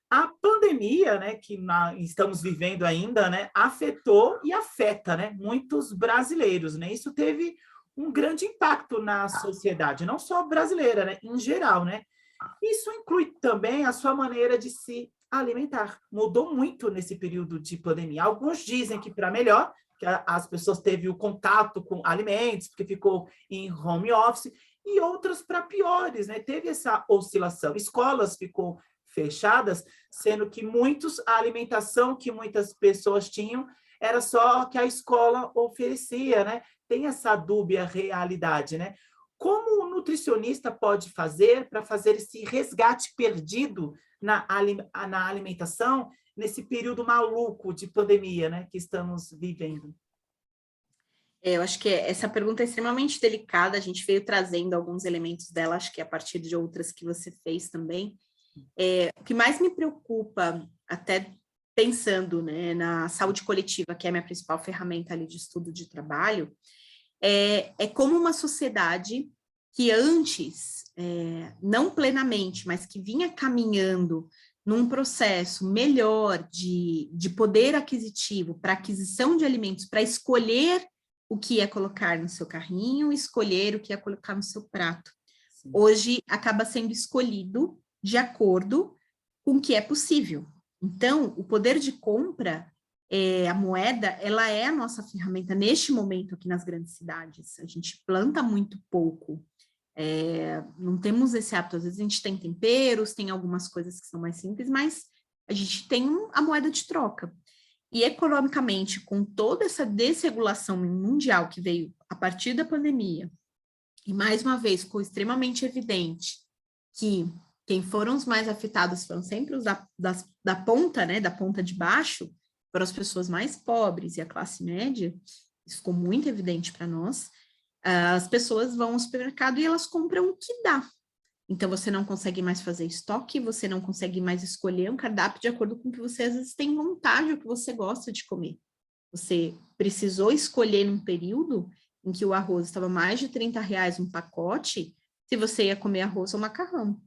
A pandemia, né, que estamos vivendo ainda, né, afetou e afeta, né, muitos brasileiros, né? Isso teve um grande impacto na sociedade, não só brasileira, né, em geral, né? Isso inclui também a sua maneira de se alimentar. Mudou muito nesse período de pandemia. Alguns dizem que para melhor, que as pessoas teve o contato com alimentos, porque ficou em home office, e outras para piores, né? Teve essa oscilação. Escolas ficou fechadas, sendo que a alimentação que muitas pessoas tinham era só que a escola oferecia, né? Tem essa dúbia realidade, né? Como o nutricionista pode fazer para fazer esse resgate perdido na alimentação nesse período maluco de pandemia, né, que estamos vivendo? Eu acho que essa pergunta é extremamente delicada, a gente veio trazendo alguns elementos dela, acho que a partir de outras que você fez também. O que mais me preocupa, até pensando, né, na saúde coletiva, que é a minha principal ferramenta ali de estudo de trabalho, é como uma sociedade que antes, não plenamente, mas que vinha caminhando num processo melhor de poder aquisitivo para aquisição de alimentos, para escolher o que ia colocar no seu carrinho, escolher o que ia colocar no seu prato. Sim. Hoje acaba sendo escolhido de acordo com o que é possível. Então, o poder de compra, a moeda, ela é a nossa ferramenta neste momento aqui nas grandes cidades. A gente planta muito pouco, não temos esse hábito. Às vezes a gente tem temperos, tem algumas coisas que são mais simples, mas a gente tem a moeda de troca. E economicamente, com toda essa desregulação mundial que veio a partir da pandemia, e mais uma vez ficou extremamente evidente que quem foram os mais afetados foram sempre os da ponta, né, da ponta de baixo, foram as pessoas mais pobres e a classe média, isso ficou muito evidente para nós. As pessoas vão ao supermercado e elas compram o que dá. Então, você não consegue mais fazer estoque, você não consegue mais escolher um cardápio de acordo com o que você, às vezes, tem vontade, o que você gosta de comer. Você precisou escolher num período em que o arroz estava mais de R$30 um pacote, se você ia comer arroz ou macarrão.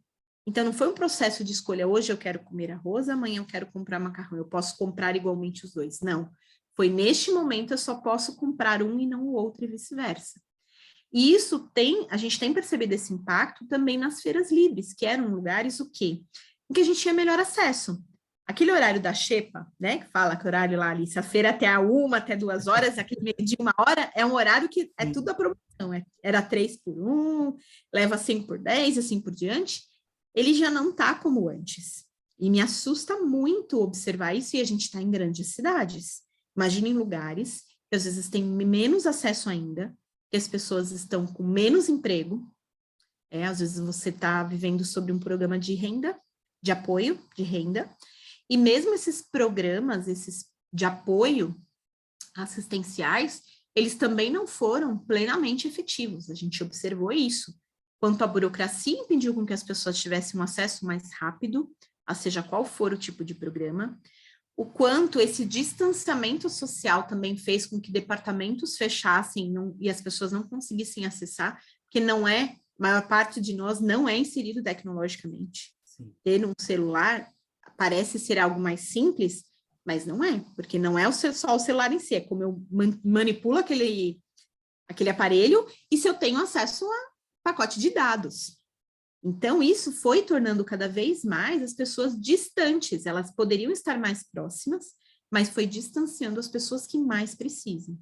Então, não foi um processo de escolha, hoje eu quero comer arroz, amanhã eu quero comprar macarrão, eu posso comprar igualmente os dois. Não, foi neste momento eu só posso comprar um e não o outro e vice-versa. E isso a gente tem percebido esse impacto também nas feiras livres, que eram lugares o quê? Em que a gente tinha melhor acesso. Aquele horário da xepa, né, que fala que horário lá, Alice, a feira até a 1, até 2 horas, aquele meio de 1 hora, é um horário que é tudo a promoção, era 3 por 1, leva 5 por 10 e assim por diante. Ele já não está como antes. E me assusta muito observar isso, e a gente está em grandes cidades. Imagine em lugares que às vezes têm menos acesso ainda, que as pessoas estão com menos emprego, às vezes você está vivendo sobre um programa de renda, de apoio de renda, e mesmo esses programas, esses de apoio assistenciais, eles também não foram plenamente efetivos, a gente observou isso. Quanto à burocracia, impediu com que as pessoas tivessem um acesso mais rápido, a seja qual for o tipo de programa, o quanto esse distanciamento social também fez com que departamentos fechassem e as pessoas não conseguissem acessar, porque a maior parte de nós não é inserido tecnologicamente. Sim. Ter um celular parece ser algo mais simples, mas não é, porque não é só o celular em si, é como eu manipulo aquele aparelho e se eu tenho acesso a pacote de dados. Então, isso foi tornando cada vez mais as pessoas distantes, elas poderiam estar mais próximas, mas foi distanciando as pessoas que mais precisam.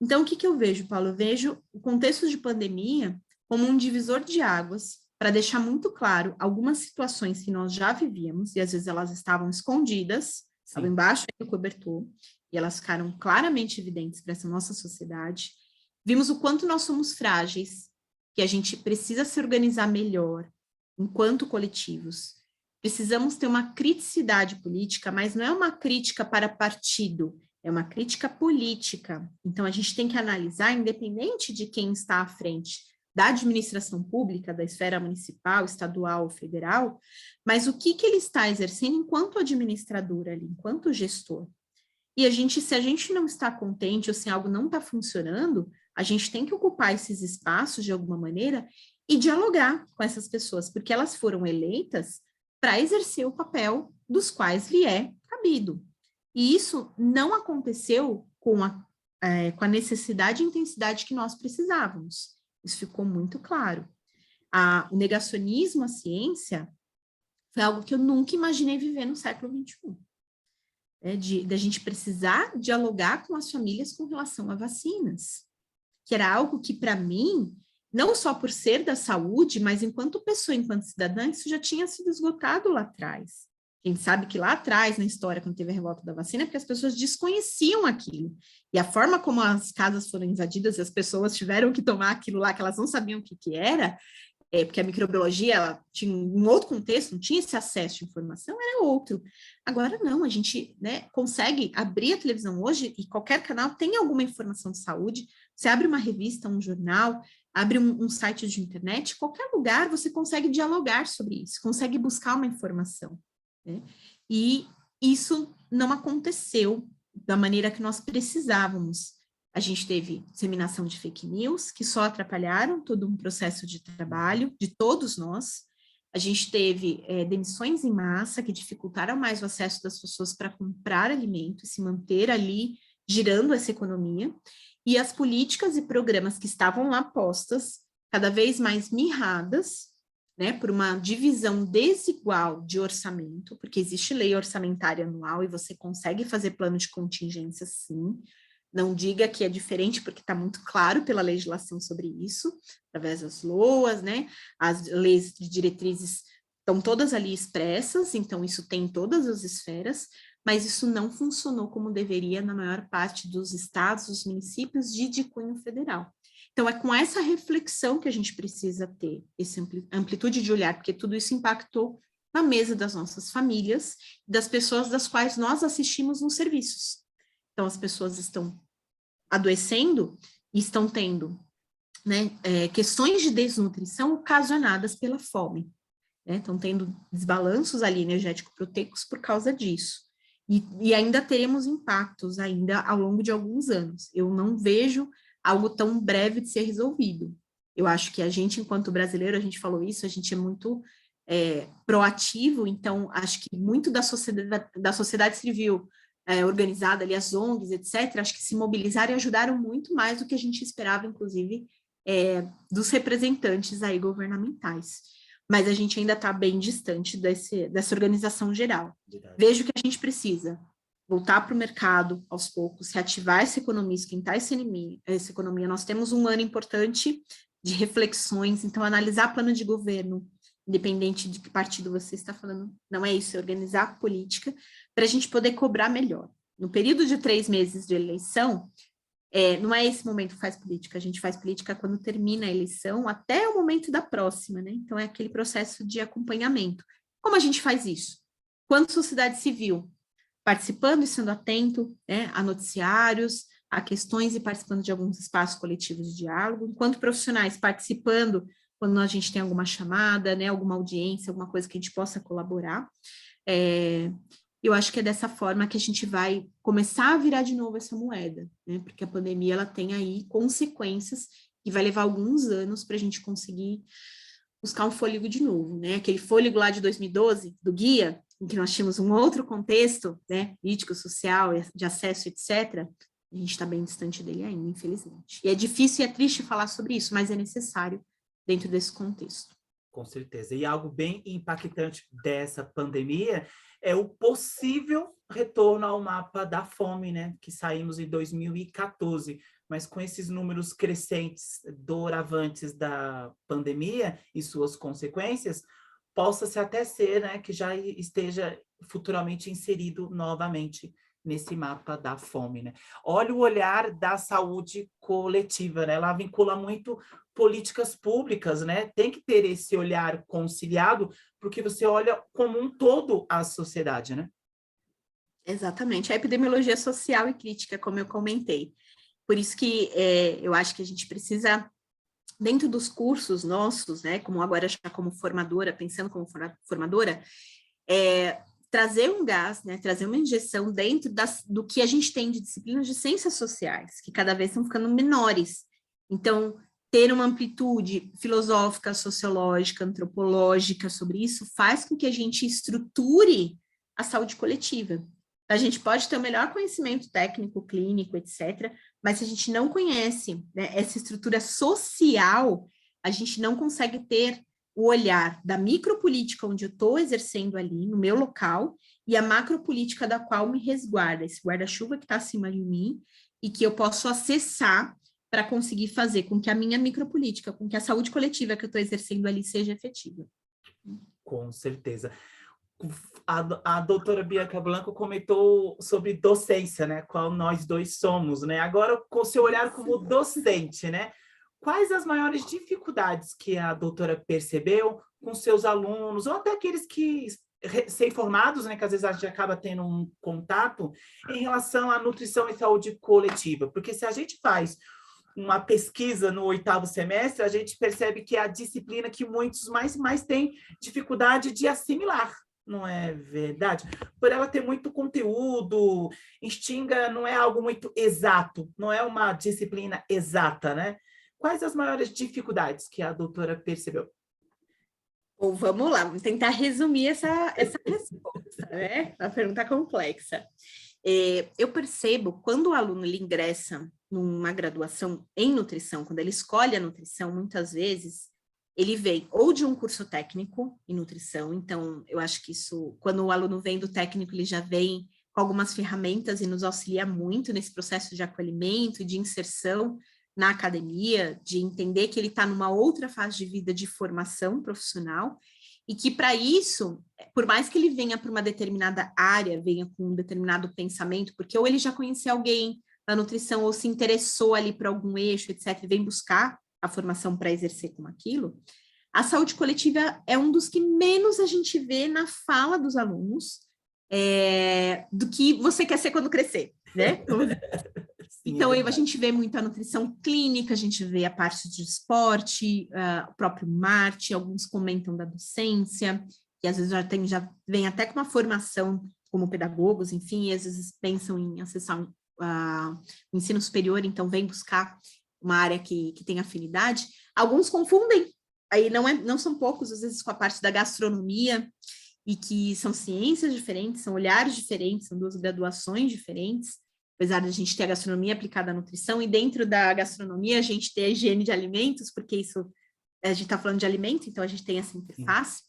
Então, o que eu vejo, Paulo? Eu vejo o contexto de pandemia como um divisor de águas para deixar muito claro algumas situações que nós já vivíamos, e às vezes elas estavam escondidas, estavam embaixo do cobertor, e elas ficaram claramente evidentes para essa nossa sociedade. Vimos o quanto nós somos frágeis, que a gente precisa se organizar melhor enquanto coletivos. Precisamos ter uma criticidade política, mas não é uma crítica para partido, é uma crítica política. Então, a gente tem que analisar, independente de quem está à frente da administração pública, da esfera municipal, estadual ou federal, mas o que ele está exercendo enquanto administrador ali, enquanto gestor. E se a gente não está contente ou se algo não está funcionando, a gente tem que ocupar esses espaços de alguma maneira e dialogar com essas pessoas, porque elas foram eleitas para exercer o papel dos quais lhe é cabido. E isso não aconteceu com a necessidade e intensidade que nós precisávamos. Isso ficou muito claro. O negacionismo à ciência foi algo que eu nunca imaginei viver no século XXI. Da gente precisar dialogar com as famílias com relação a vacinas, que era algo que, para mim, não só por ser da saúde, mas enquanto pessoa, enquanto cidadã, isso já tinha sido esgotado lá atrás. A gente sabe que lá atrás, na história, quando teve a revolta da vacina, é porque as pessoas desconheciam aquilo. E a forma como as casas foram invadidas e as pessoas tiveram que tomar aquilo lá, que elas não sabiam o que era, porque a microbiologia ela tinha um outro contexto, não tinha esse acesso de informação, era outro. Agora não, a gente, né, consegue abrir a televisão hoje e qualquer canal tem alguma informação de saúde, você abre uma revista, um jornal, abre um site de internet, qualquer lugar você consegue dialogar sobre isso, consegue buscar uma informação. Né? E isso não aconteceu da maneira que nós precisávamos. A gente teve disseminação de fake news, que só atrapalharam todo um processo de trabalho de todos nós. A gente teve demissões em massa, que dificultaram mais o acesso das pessoas para comprar alimento e se manter ali, girando essa economia. E as políticas e programas que estavam lá postas, cada vez mais mirradas, né, por uma divisão desigual de orçamento, porque existe lei orçamentária anual e você consegue fazer plano de contingência, sim. Não diga que é diferente, porque está muito claro pela legislação sobre isso, através das LOAs, né? As leis de diretrizes estão todas ali expressas, então isso tem em todas as esferas, mas isso não funcionou como deveria na maior parte dos estados, dos municípios de cunho federal. Então, é com essa reflexão que a gente precisa ter essa amplitude de olhar, porque tudo isso impactou na mesa das nossas famílias, das pessoas das quais nós assistimos nos serviços. Então, as pessoas estão adoecendo e estão tendo, né, questões de desnutrição ocasionadas pela fome. Né? Estão tendo desbalanços ali energético-proteicos por causa disso. E ainda teremos impactos ainda ao longo de alguns anos. Eu não vejo algo tão breve de ser resolvido. Eu acho que a gente, enquanto brasileiro, a gente falou isso, a gente é muito proativo, então acho que muito da sociedade civil organizada ali, as ONGs, etc., acho que se mobilizaram e ajudaram muito mais do que a gente esperava, inclusive, dos representantes aí governamentais. Mas a gente ainda está bem distante dessa organização geral. Verdade. Vejo que a gente precisa voltar para o mercado aos poucos, reativar essa economia, esquentar essa economia. Nós temos um ano importante de reflexões, então analisar plano de governo, independente de que partido você está falando, não é isso, é organizar a política para a gente poder cobrar melhor. No período de 3 meses de eleição, não é esse momento que faz política, a gente faz política quando termina a eleição até o momento da próxima, né? Então é aquele processo de acompanhamento. Como a gente faz isso? Quanto sociedade civil participando e sendo atento, né, a noticiários, a questões e participando de alguns espaços coletivos de diálogo, enquanto profissionais participando quando a gente tem alguma chamada, né, alguma audiência, alguma coisa que a gente possa colaborar. Eu acho que é dessa forma que a gente vai começar a virar de novo essa moeda, né, porque a pandemia ela tem aí consequências e vai levar alguns anos para a gente conseguir buscar um fôlego de novo, né, aquele fôlego lá de 2012, do guia, em que nós tínhamos um outro contexto, né, político, social, de acesso, etc., a gente está bem distante dele ainda, infelizmente. E é difícil e é triste falar sobre isso, mas é necessário dentro desse contexto. Com certeza. E algo bem impactante dessa pandemia é o possível retorno ao mapa da fome, né, que saímos em 2014, mas com esses números crescentes, doravantes da pandemia e suas consequências, possa-se até ser, né, que já esteja futuramente inserido novamente nesse mapa da fome, né? Olha o olhar da saúde coletiva, né? Ela vincula muito políticas públicas, né? Tem que ter esse olhar conciliado, porque você olha como um todo a sociedade, né? Exatamente. A epidemiologia social e crítica, como eu comentei. Por isso que eu acho que a gente precisa, dentro dos cursos nossos, né, como agora já como formadora, pensando como formadora, trazer um gás, né, trazer uma injeção dentro do que a gente tem de disciplinas de ciências sociais, que cada vez estão ficando menores. Então, ter uma amplitude filosófica, sociológica, antropológica sobre isso, faz com que a gente estruture a saúde coletiva. A gente pode ter o melhor conhecimento técnico, clínico, etc., mas se a gente não conhece, né, essa estrutura social, a gente não consegue ter o olhar da micropolítica onde eu estou exercendo ali, no meu local, e a macropolítica da qual me resguarda, esse guarda-chuva que está acima de mim, e que eu posso acessar para conseguir fazer com que a minha micropolítica, com que a saúde coletiva que eu estou exercendo ali seja efetiva. Com certeza. A doutora Bianca Blanco comentou sobre docência, né? Qual nós dois somos, né? Agora, com o seu olhar como docente, né? Quais as maiores dificuldades que a doutora percebeu com seus alunos, ou até aqueles que recém-formados, né? Que às vezes a gente acaba tendo um contato em relação à nutrição e saúde coletiva? Porque se a gente faz uma pesquisa no 8º semestre, a gente percebe que é a disciplina que muitos mais têm dificuldade de assimilar. Não é verdade? Por ela ter muito conteúdo, Instinga não é algo muito exato, não é uma disciplina exata, né? Quais as maiores dificuldades que a doutora percebeu? Bom, vamos lá, vamos tentar resumir essa resposta, né? Uma pergunta complexa. Eu percebo, quando o aluno ele ingressa numa graduação em nutrição, quando ele escolhe a nutrição, muitas vezes, ele vem ou de um curso técnico em nutrição, então eu acho que isso, quando o aluno vem do técnico, ele já vem com algumas ferramentas e nos auxilia muito nesse processo de acolhimento e de inserção na academia, de entender que ele está numa outra fase de vida de formação profissional, e que para isso, por mais que ele venha para uma determinada área, venha com um determinado pensamento, porque ou ele já conhecia alguém na nutrição, ou se interessou ali por algum eixo, etc., e vem buscar a formação para exercer como aquilo, a saúde coletiva é um dos que menos a gente vê na fala dos alunos, do que você quer ser quando crescer, né? Então, a gente vê muito a nutrição clínica, a gente vê a parte de esporte, o próprio Marte, alguns comentam da docência, que às vezes já vem até com uma formação como pedagogos, enfim, e às vezes pensam em acessar o ensino superior, então vem buscar uma área que tem afinidade. Alguns confundem, aí não são poucos, às vezes com a parte da gastronomia, e que são ciências diferentes, são olhares diferentes, são duas graduações diferentes, apesar de a gente ter a gastronomia aplicada à nutrição, e dentro da gastronomia a gente ter a higiene de alimentos, porque isso, a gente está falando de alimento, então a gente tem essa interface.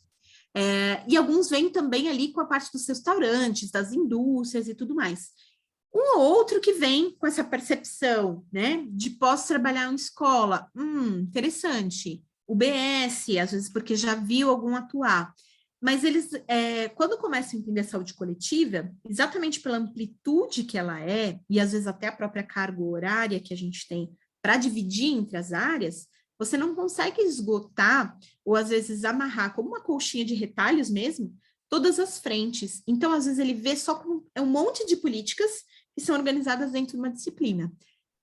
E alguns vêm também ali com a parte dos restaurantes, das indústrias e tudo mais. Um ou outro que vem com essa percepção, né, de posso trabalhar em escola, interessante. O BS, às vezes porque já viu algum atuar. Mas eles, quando começam a entender a saúde coletiva, exatamente pela amplitude que ela é, e às vezes até a própria carga horária que a gente tem para dividir entre as áreas, você não consegue esgotar, ou às vezes amarrar, como uma colchinha de retalhos mesmo, todas as frentes. Então, às vezes, ele vê só como um monte de políticas que são organizadas dentro de uma disciplina.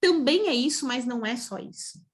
Também é isso, mas não é só isso.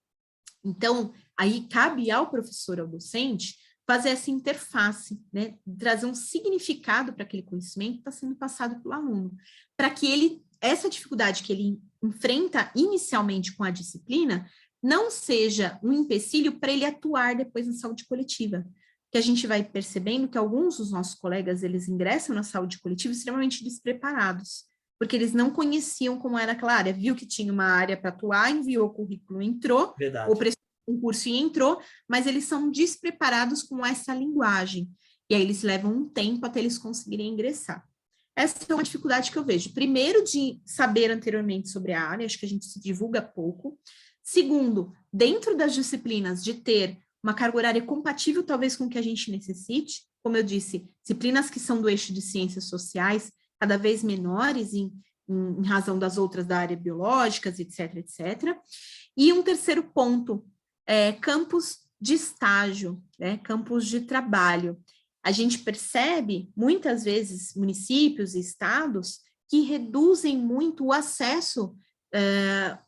Então, aí cabe ao professor, ao docente, fazer essa interface, né? Trazer um significado para aquele conhecimento que está sendo passado pelo aluno, para que essa dificuldade que ele enfrenta inicialmente com a disciplina, não seja um empecilho para ele atuar depois na saúde coletiva. Que a gente vai percebendo que alguns dos nossos colegas, eles ingressam na saúde coletiva extremamente despreparados, porque eles não conheciam como era aquela área, viu que tinha uma área para atuar, enviou o currículo, entrou, Verdade. ou prestou um curso e entrou, mas eles são despreparados com essa linguagem, e aí eles levam um tempo até eles conseguirem ingressar. Essa é uma dificuldade que eu vejo. Primeiro, de saber anteriormente sobre a área, acho que a gente se divulga pouco. Segundo, dentro das disciplinas, de ter uma carga horária compatível, talvez, com o que a gente necessite. Como eu disse, disciplinas que são do eixo de ciências sociais, cada vez menores em razão das outras da área biológicas, etc., etc. E um terceiro ponto, campos de estágio, né, campos de trabalho. A gente percebe, muitas vezes, municípios e estados que reduzem muito o acesso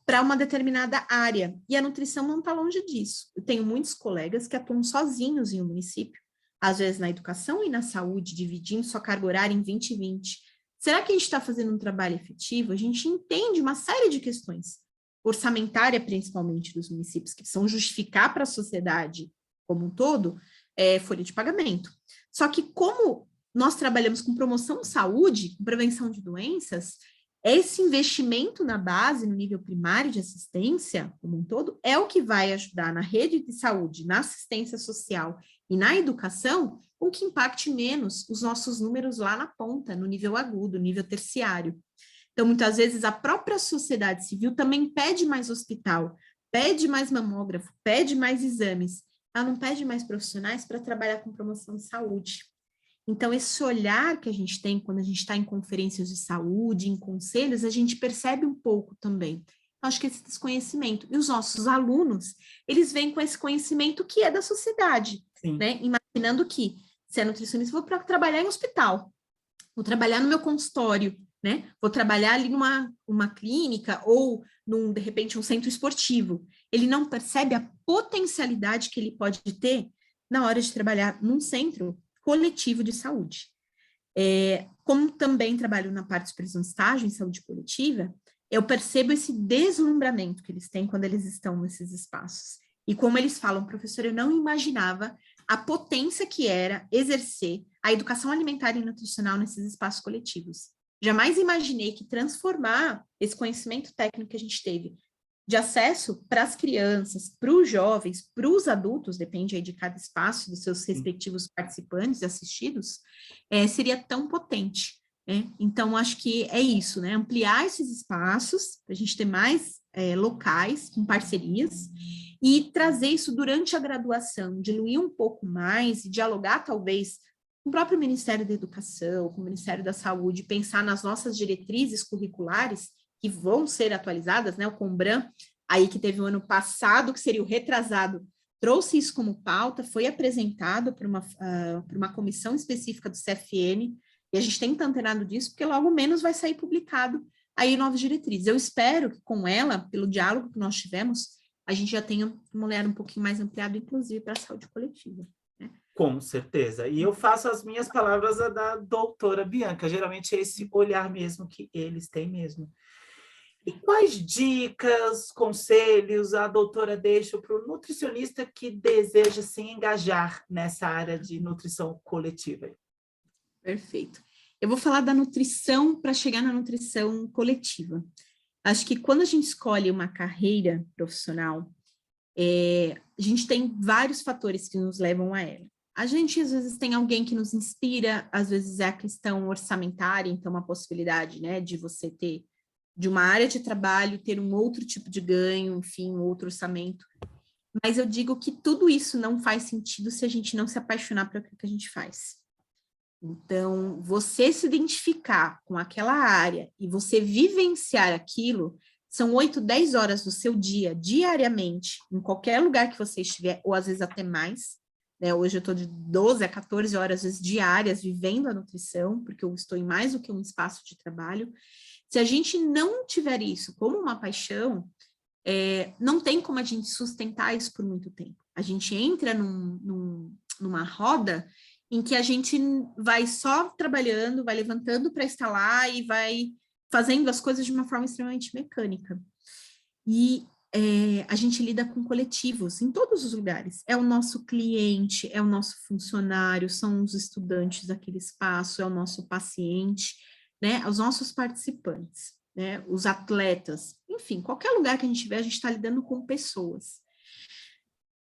para uma determinada área, e a nutrição não está longe disso. Eu tenho muitos colegas que atuam sozinhos em um município, às vezes na educação e na saúde, dividindo sua carga horária em 20 e 20. Será que a gente está fazendo um trabalho efetivo? A gente entende uma série de questões. orçamentária, principalmente dos municípios, que precisam justificar para a sociedade como um todo, folha de pagamento. Só que como nós trabalhamos com promoção de saúde, com prevenção de doenças, esse investimento na base, no nível primário de assistência, como um todo, é o que vai ajudar na rede de saúde, na assistência social e na educação, com que impacte menos os nossos números lá na ponta, no nível agudo, nível terciário. Então, muitas vezes, a própria sociedade civil também pede mais hospital, pede mais mamógrafo, pede mais exames. Ela não pede mais profissionais para trabalhar com promoção de saúde. Então, esse olhar que a gente tem quando a gente está em conferências de saúde, em conselhos, a gente percebe um pouco também. Acho que esse desconhecimento. E os nossos alunos, eles vêm com esse conhecimento que é da sociedade, né? Imaginando que, se é nutricionista, vou trabalhar em hospital, vou trabalhar no meu consultório, né? Vou trabalhar ali numa clínica ou, de repente, um centro esportivo. Ele não percebe a potencialidade que ele pode ter na hora de trabalhar num centro coletivo de saúde. Como também trabalho na parte de supervisão de estágio em saúde coletiva, eu percebo esse deslumbramento que eles têm quando eles estão nesses espaços. E como eles falam, professor, eu não imaginava a potência que era exercer a educação alimentar e nutricional nesses espaços coletivos. Jamais imaginei que transformar esse conhecimento técnico que a gente teve de acesso para as crianças, para os jovens, para os adultos, depende aí de cada espaço, dos seus respectivos participantes e assistidos, seria tão potente. Né? Então, acho que é isso, né? Ampliar esses espaços, para a gente ter mais locais com parcerias, e trazer isso durante a graduação, diluir um pouco mais e dialogar, talvez, com o próprio Ministério da Educação, com o Ministério da Saúde, pensar nas nossas diretrizes curriculares, que vão ser atualizadas, né? O Combran, aí que teve o ano passado, que seria o retrasado, trouxe isso como pauta, foi apresentado por uma comissão específica do CFN, e a gente tem que estar antenado disso, porque logo menos vai sair publicado aí novas diretrizes. Eu espero que com ela, pelo diálogo que nós tivemos, a gente já tenha um olhar um pouquinho mais ampliado, inclusive para a saúde coletiva. Né? Com certeza. E eu faço as minhas palavras a da doutora Bianca. Geralmente é esse olhar mesmo que eles têm mesmo. E quais dicas, conselhos a doutora deixa para o nutricionista que deseja se engajar nessa área de nutrição coletiva? Perfeito. Eu vou falar da nutrição para chegar na nutrição coletiva. Acho que quando a gente escolhe uma carreira profissional, a gente tem vários fatores que nos levam a ela. A gente, às vezes, tem alguém que nos inspira, às vezes é a questão orçamentária, então uma possibilidade, né, de você ter, de uma área de trabalho, ter um outro tipo de ganho, enfim, um outro orçamento. Mas eu digo que tudo isso não faz sentido se a gente não se apaixonar por aquilo que a gente faz. Então, você se identificar com aquela área e você vivenciar aquilo, são 8, 10 horas do seu dia, diariamente, em qualquer lugar que você estiver, ou às vezes até mais, né? Hoje eu estou de 12 a 14 horas, às vezes, diárias, vivendo a nutrição, porque eu estou em mais do que um espaço de trabalho. Se a gente não tiver isso como uma paixão, não tem como a gente sustentar isso por muito tempo. A gente entra numa roda em que a gente vai só trabalhando, vai levantando para estar lá e vai fazendo as coisas de uma forma extremamente mecânica. E a gente lida com coletivos em todos os lugares. É o nosso cliente, é o nosso funcionário, são os estudantes daquele espaço, é o nosso paciente, né? Os nossos participantes, né? Os atletas, enfim, qualquer lugar que a gente tiver, a gente está lidando com pessoas.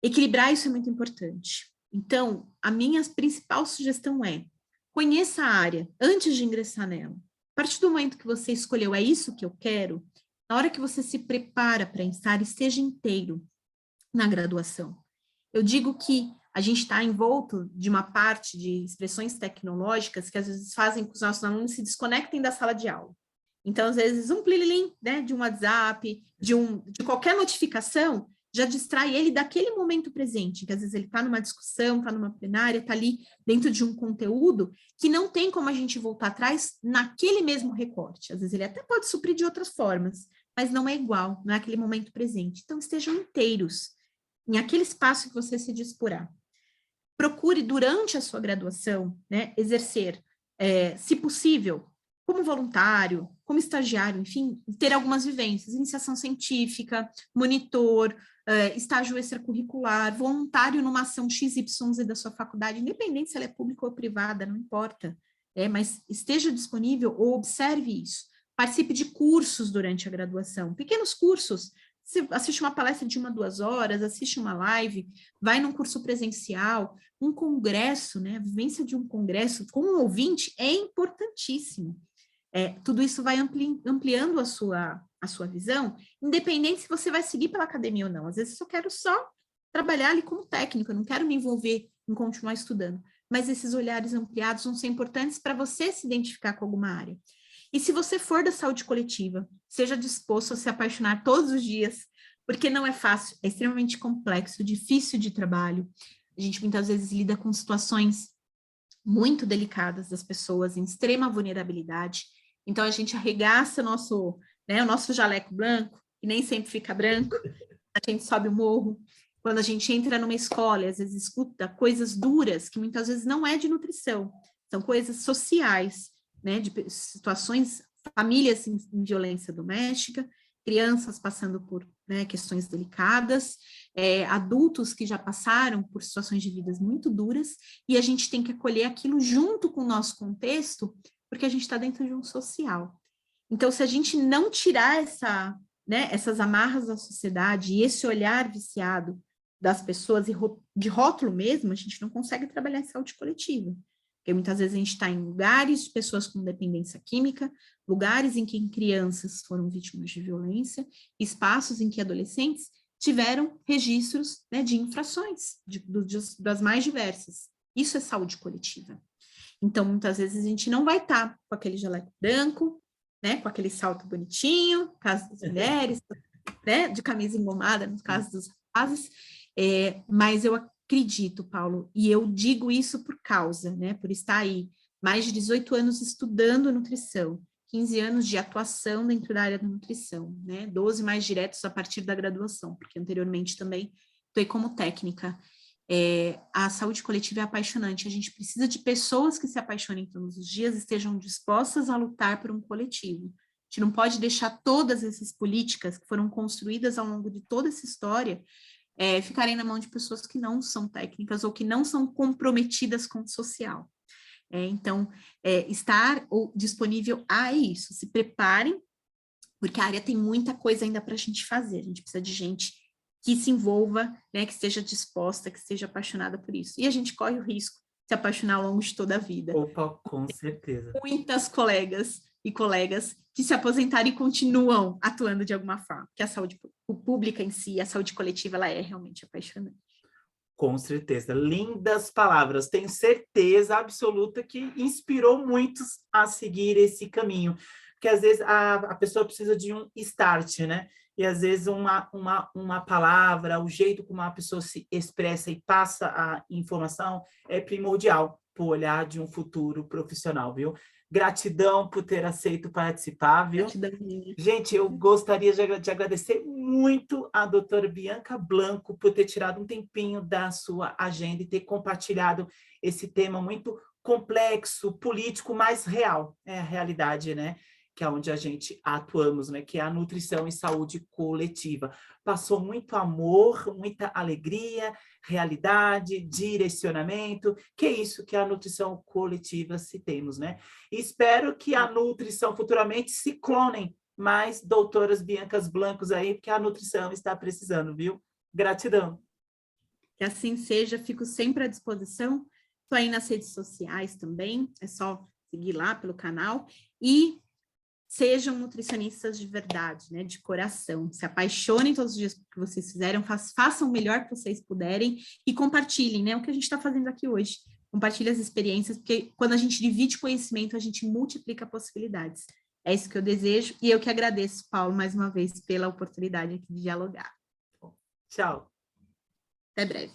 Equilibrar isso é muito importante. Então, a minha principal sugestão é: conheça a área antes de ingressar nela. A partir do momento que você escolheu, é isso que eu quero, na hora que você se prepara para estar, esteja inteiro na graduação. Eu digo que a gente está envolto de uma parte de expressões tecnológicas que às vezes fazem com que os nossos alunos se desconectem da sala de aula. Então, às vezes, um plililim, né, de um WhatsApp, de qualquer notificação, já distrai ele daquele momento presente, que às vezes ele está numa discussão, está numa plenária, está ali dentro de um conteúdo que não tem como a gente voltar atrás naquele mesmo recorte. Às vezes ele até pode suprir de outras formas, mas não é igual, não é aquele momento presente. Então, estejam inteiros em aquele espaço que você se disporá. Procure, durante a sua graduação, né, exercer, se possível, como voluntário, como estagiário, enfim, ter algumas vivências, iniciação científica, monitor, estágio extracurricular, voluntário numa ação XYZ da sua faculdade, independente se ela é pública ou privada, não importa, mas esteja disponível ou observe isso. Participe de cursos durante a graduação, pequenos cursos. Você assiste uma palestra de 1 a 2 horas, assiste uma live, vai num curso presencial, um congresso, né? A vivência de um congresso com um ouvinte é importantíssimo. Tudo isso vai ampliando a sua visão, independente se você vai seguir pela academia ou não. Às vezes eu quero só trabalhar ali como técnico, eu não quero me envolver em continuar estudando. Mas esses olhares ampliados vão ser importantes para você se identificar com alguma área. E se você for da saúde coletiva, seja disposto a se apaixonar todos os dias, porque não é fácil, é extremamente complexo, difícil de trabalho. A gente muitas vezes lida com situações muito delicadas das pessoas, em extrema vulnerabilidade. Então, a gente arregaça o nosso jaleco branco, que nem sempre fica branco, a gente sobe o morro. Quando a gente entra numa escola, às vezes escuta coisas duras, que muitas vezes não é de nutrição, são coisas sociais, né, de situações, famílias em violência doméstica, crianças passando por, né, questões delicadas, adultos que já passaram por situações de vidas muito duras, e a gente tem que acolher aquilo junto com o nosso contexto, porque a gente está dentro de um social. Então, se a gente não tirar essas amarras da sociedade e esse olhar viciado das pessoas, e de rótulo mesmo, a gente não consegue trabalhar em saúde coletiva. Porque muitas vezes a gente está em lugares de pessoas com dependência química, lugares em que crianças foram vítimas de violência, espaços em que adolescentes tiveram registros, né, de infrações, das mais diversas. Isso é saúde coletiva. Então, muitas vezes a gente não vai estar com aquele jaleco branco, né, com aquele salto bonitinho, no caso das mulheres, né, de camisa engomada, no caso dos rapazes, mas eu acredito, Paulo, e eu digo isso por causa, né, por estar aí mais de 18 anos estudando nutrição, 15 anos de atuação dentro da área da nutrição, né, 12 mais diretos a partir da graduação, porque anteriormente também estou como técnica. A saúde coletiva é apaixonante, a gente precisa de pessoas que se apaixonem todos os dias, estejam dispostas a lutar por um coletivo. A gente não pode deixar todas essas políticas que foram construídas ao longo de toda essa história ficarem na mão de pessoas que não são técnicas ou que não são comprometidas com o social. Então, estar disponível a isso, se preparem, porque a área tem muita coisa ainda para a gente fazer, a gente precisa de gente que se envolva, né, que esteja disposta, que esteja apaixonada por isso. E a gente corre o risco de se apaixonar ao longo de toda a vida. Opa, com certeza. Muitas colegas e colegas que se aposentaram e continuam atuando de alguma forma, porque a saúde pública em si, a saúde coletiva, ela é realmente apaixonante. Com certeza. Lindas palavras. Tenho certeza absoluta que inspirou muitos a seguir esse caminho. Porque, às vezes, a pessoa precisa de um start, né? E, às vezes, uma palavra, o jeito como a pessoa se expressa e passa a informação é primordial para o olhar de um futuro profissional, viu? Gratidão por ter aceito participar, viu? Gratidão. Gente, eu gostaria de agradecer muito a doutora Bianca Blanco por ter tirado um tempinho da sua agenda e ter compartilhado esse tema muito complexo, político, mas real. É a realidade, né? Que é onde a gente atuamos, né? Que é a nutrição e saúde coletiva. Passou muito amor, muita alegria, realidade, direcionamento, que é isso que a nutrição coletiva se temos, né? E espero que a nutrição futuramente se clonem mais doutoras Biancas Blancos aí, porque a nutrição está precisando, viu? Gratidão. Que assim seja, fico sempre à disposição. Estou aí nas redes sociais também, é só seguir lá pelo canal. E sejam nutricionistas de verdade, né, de coração. Se apaixonem todos os dias pelo que vocês fizeram, façam o melhor que vocês puderem e compartilhem, né, o que a gente está fazendo aqui hoje. Compartilhe as experiências, porque quando a gente divide conhecimento, a gente multiplica possibilidades. É isso que eu desejo e eu que agradeço, Paulo, mais uma vez, pela oportunidade aqui de dialogar. Tchau. Até breve.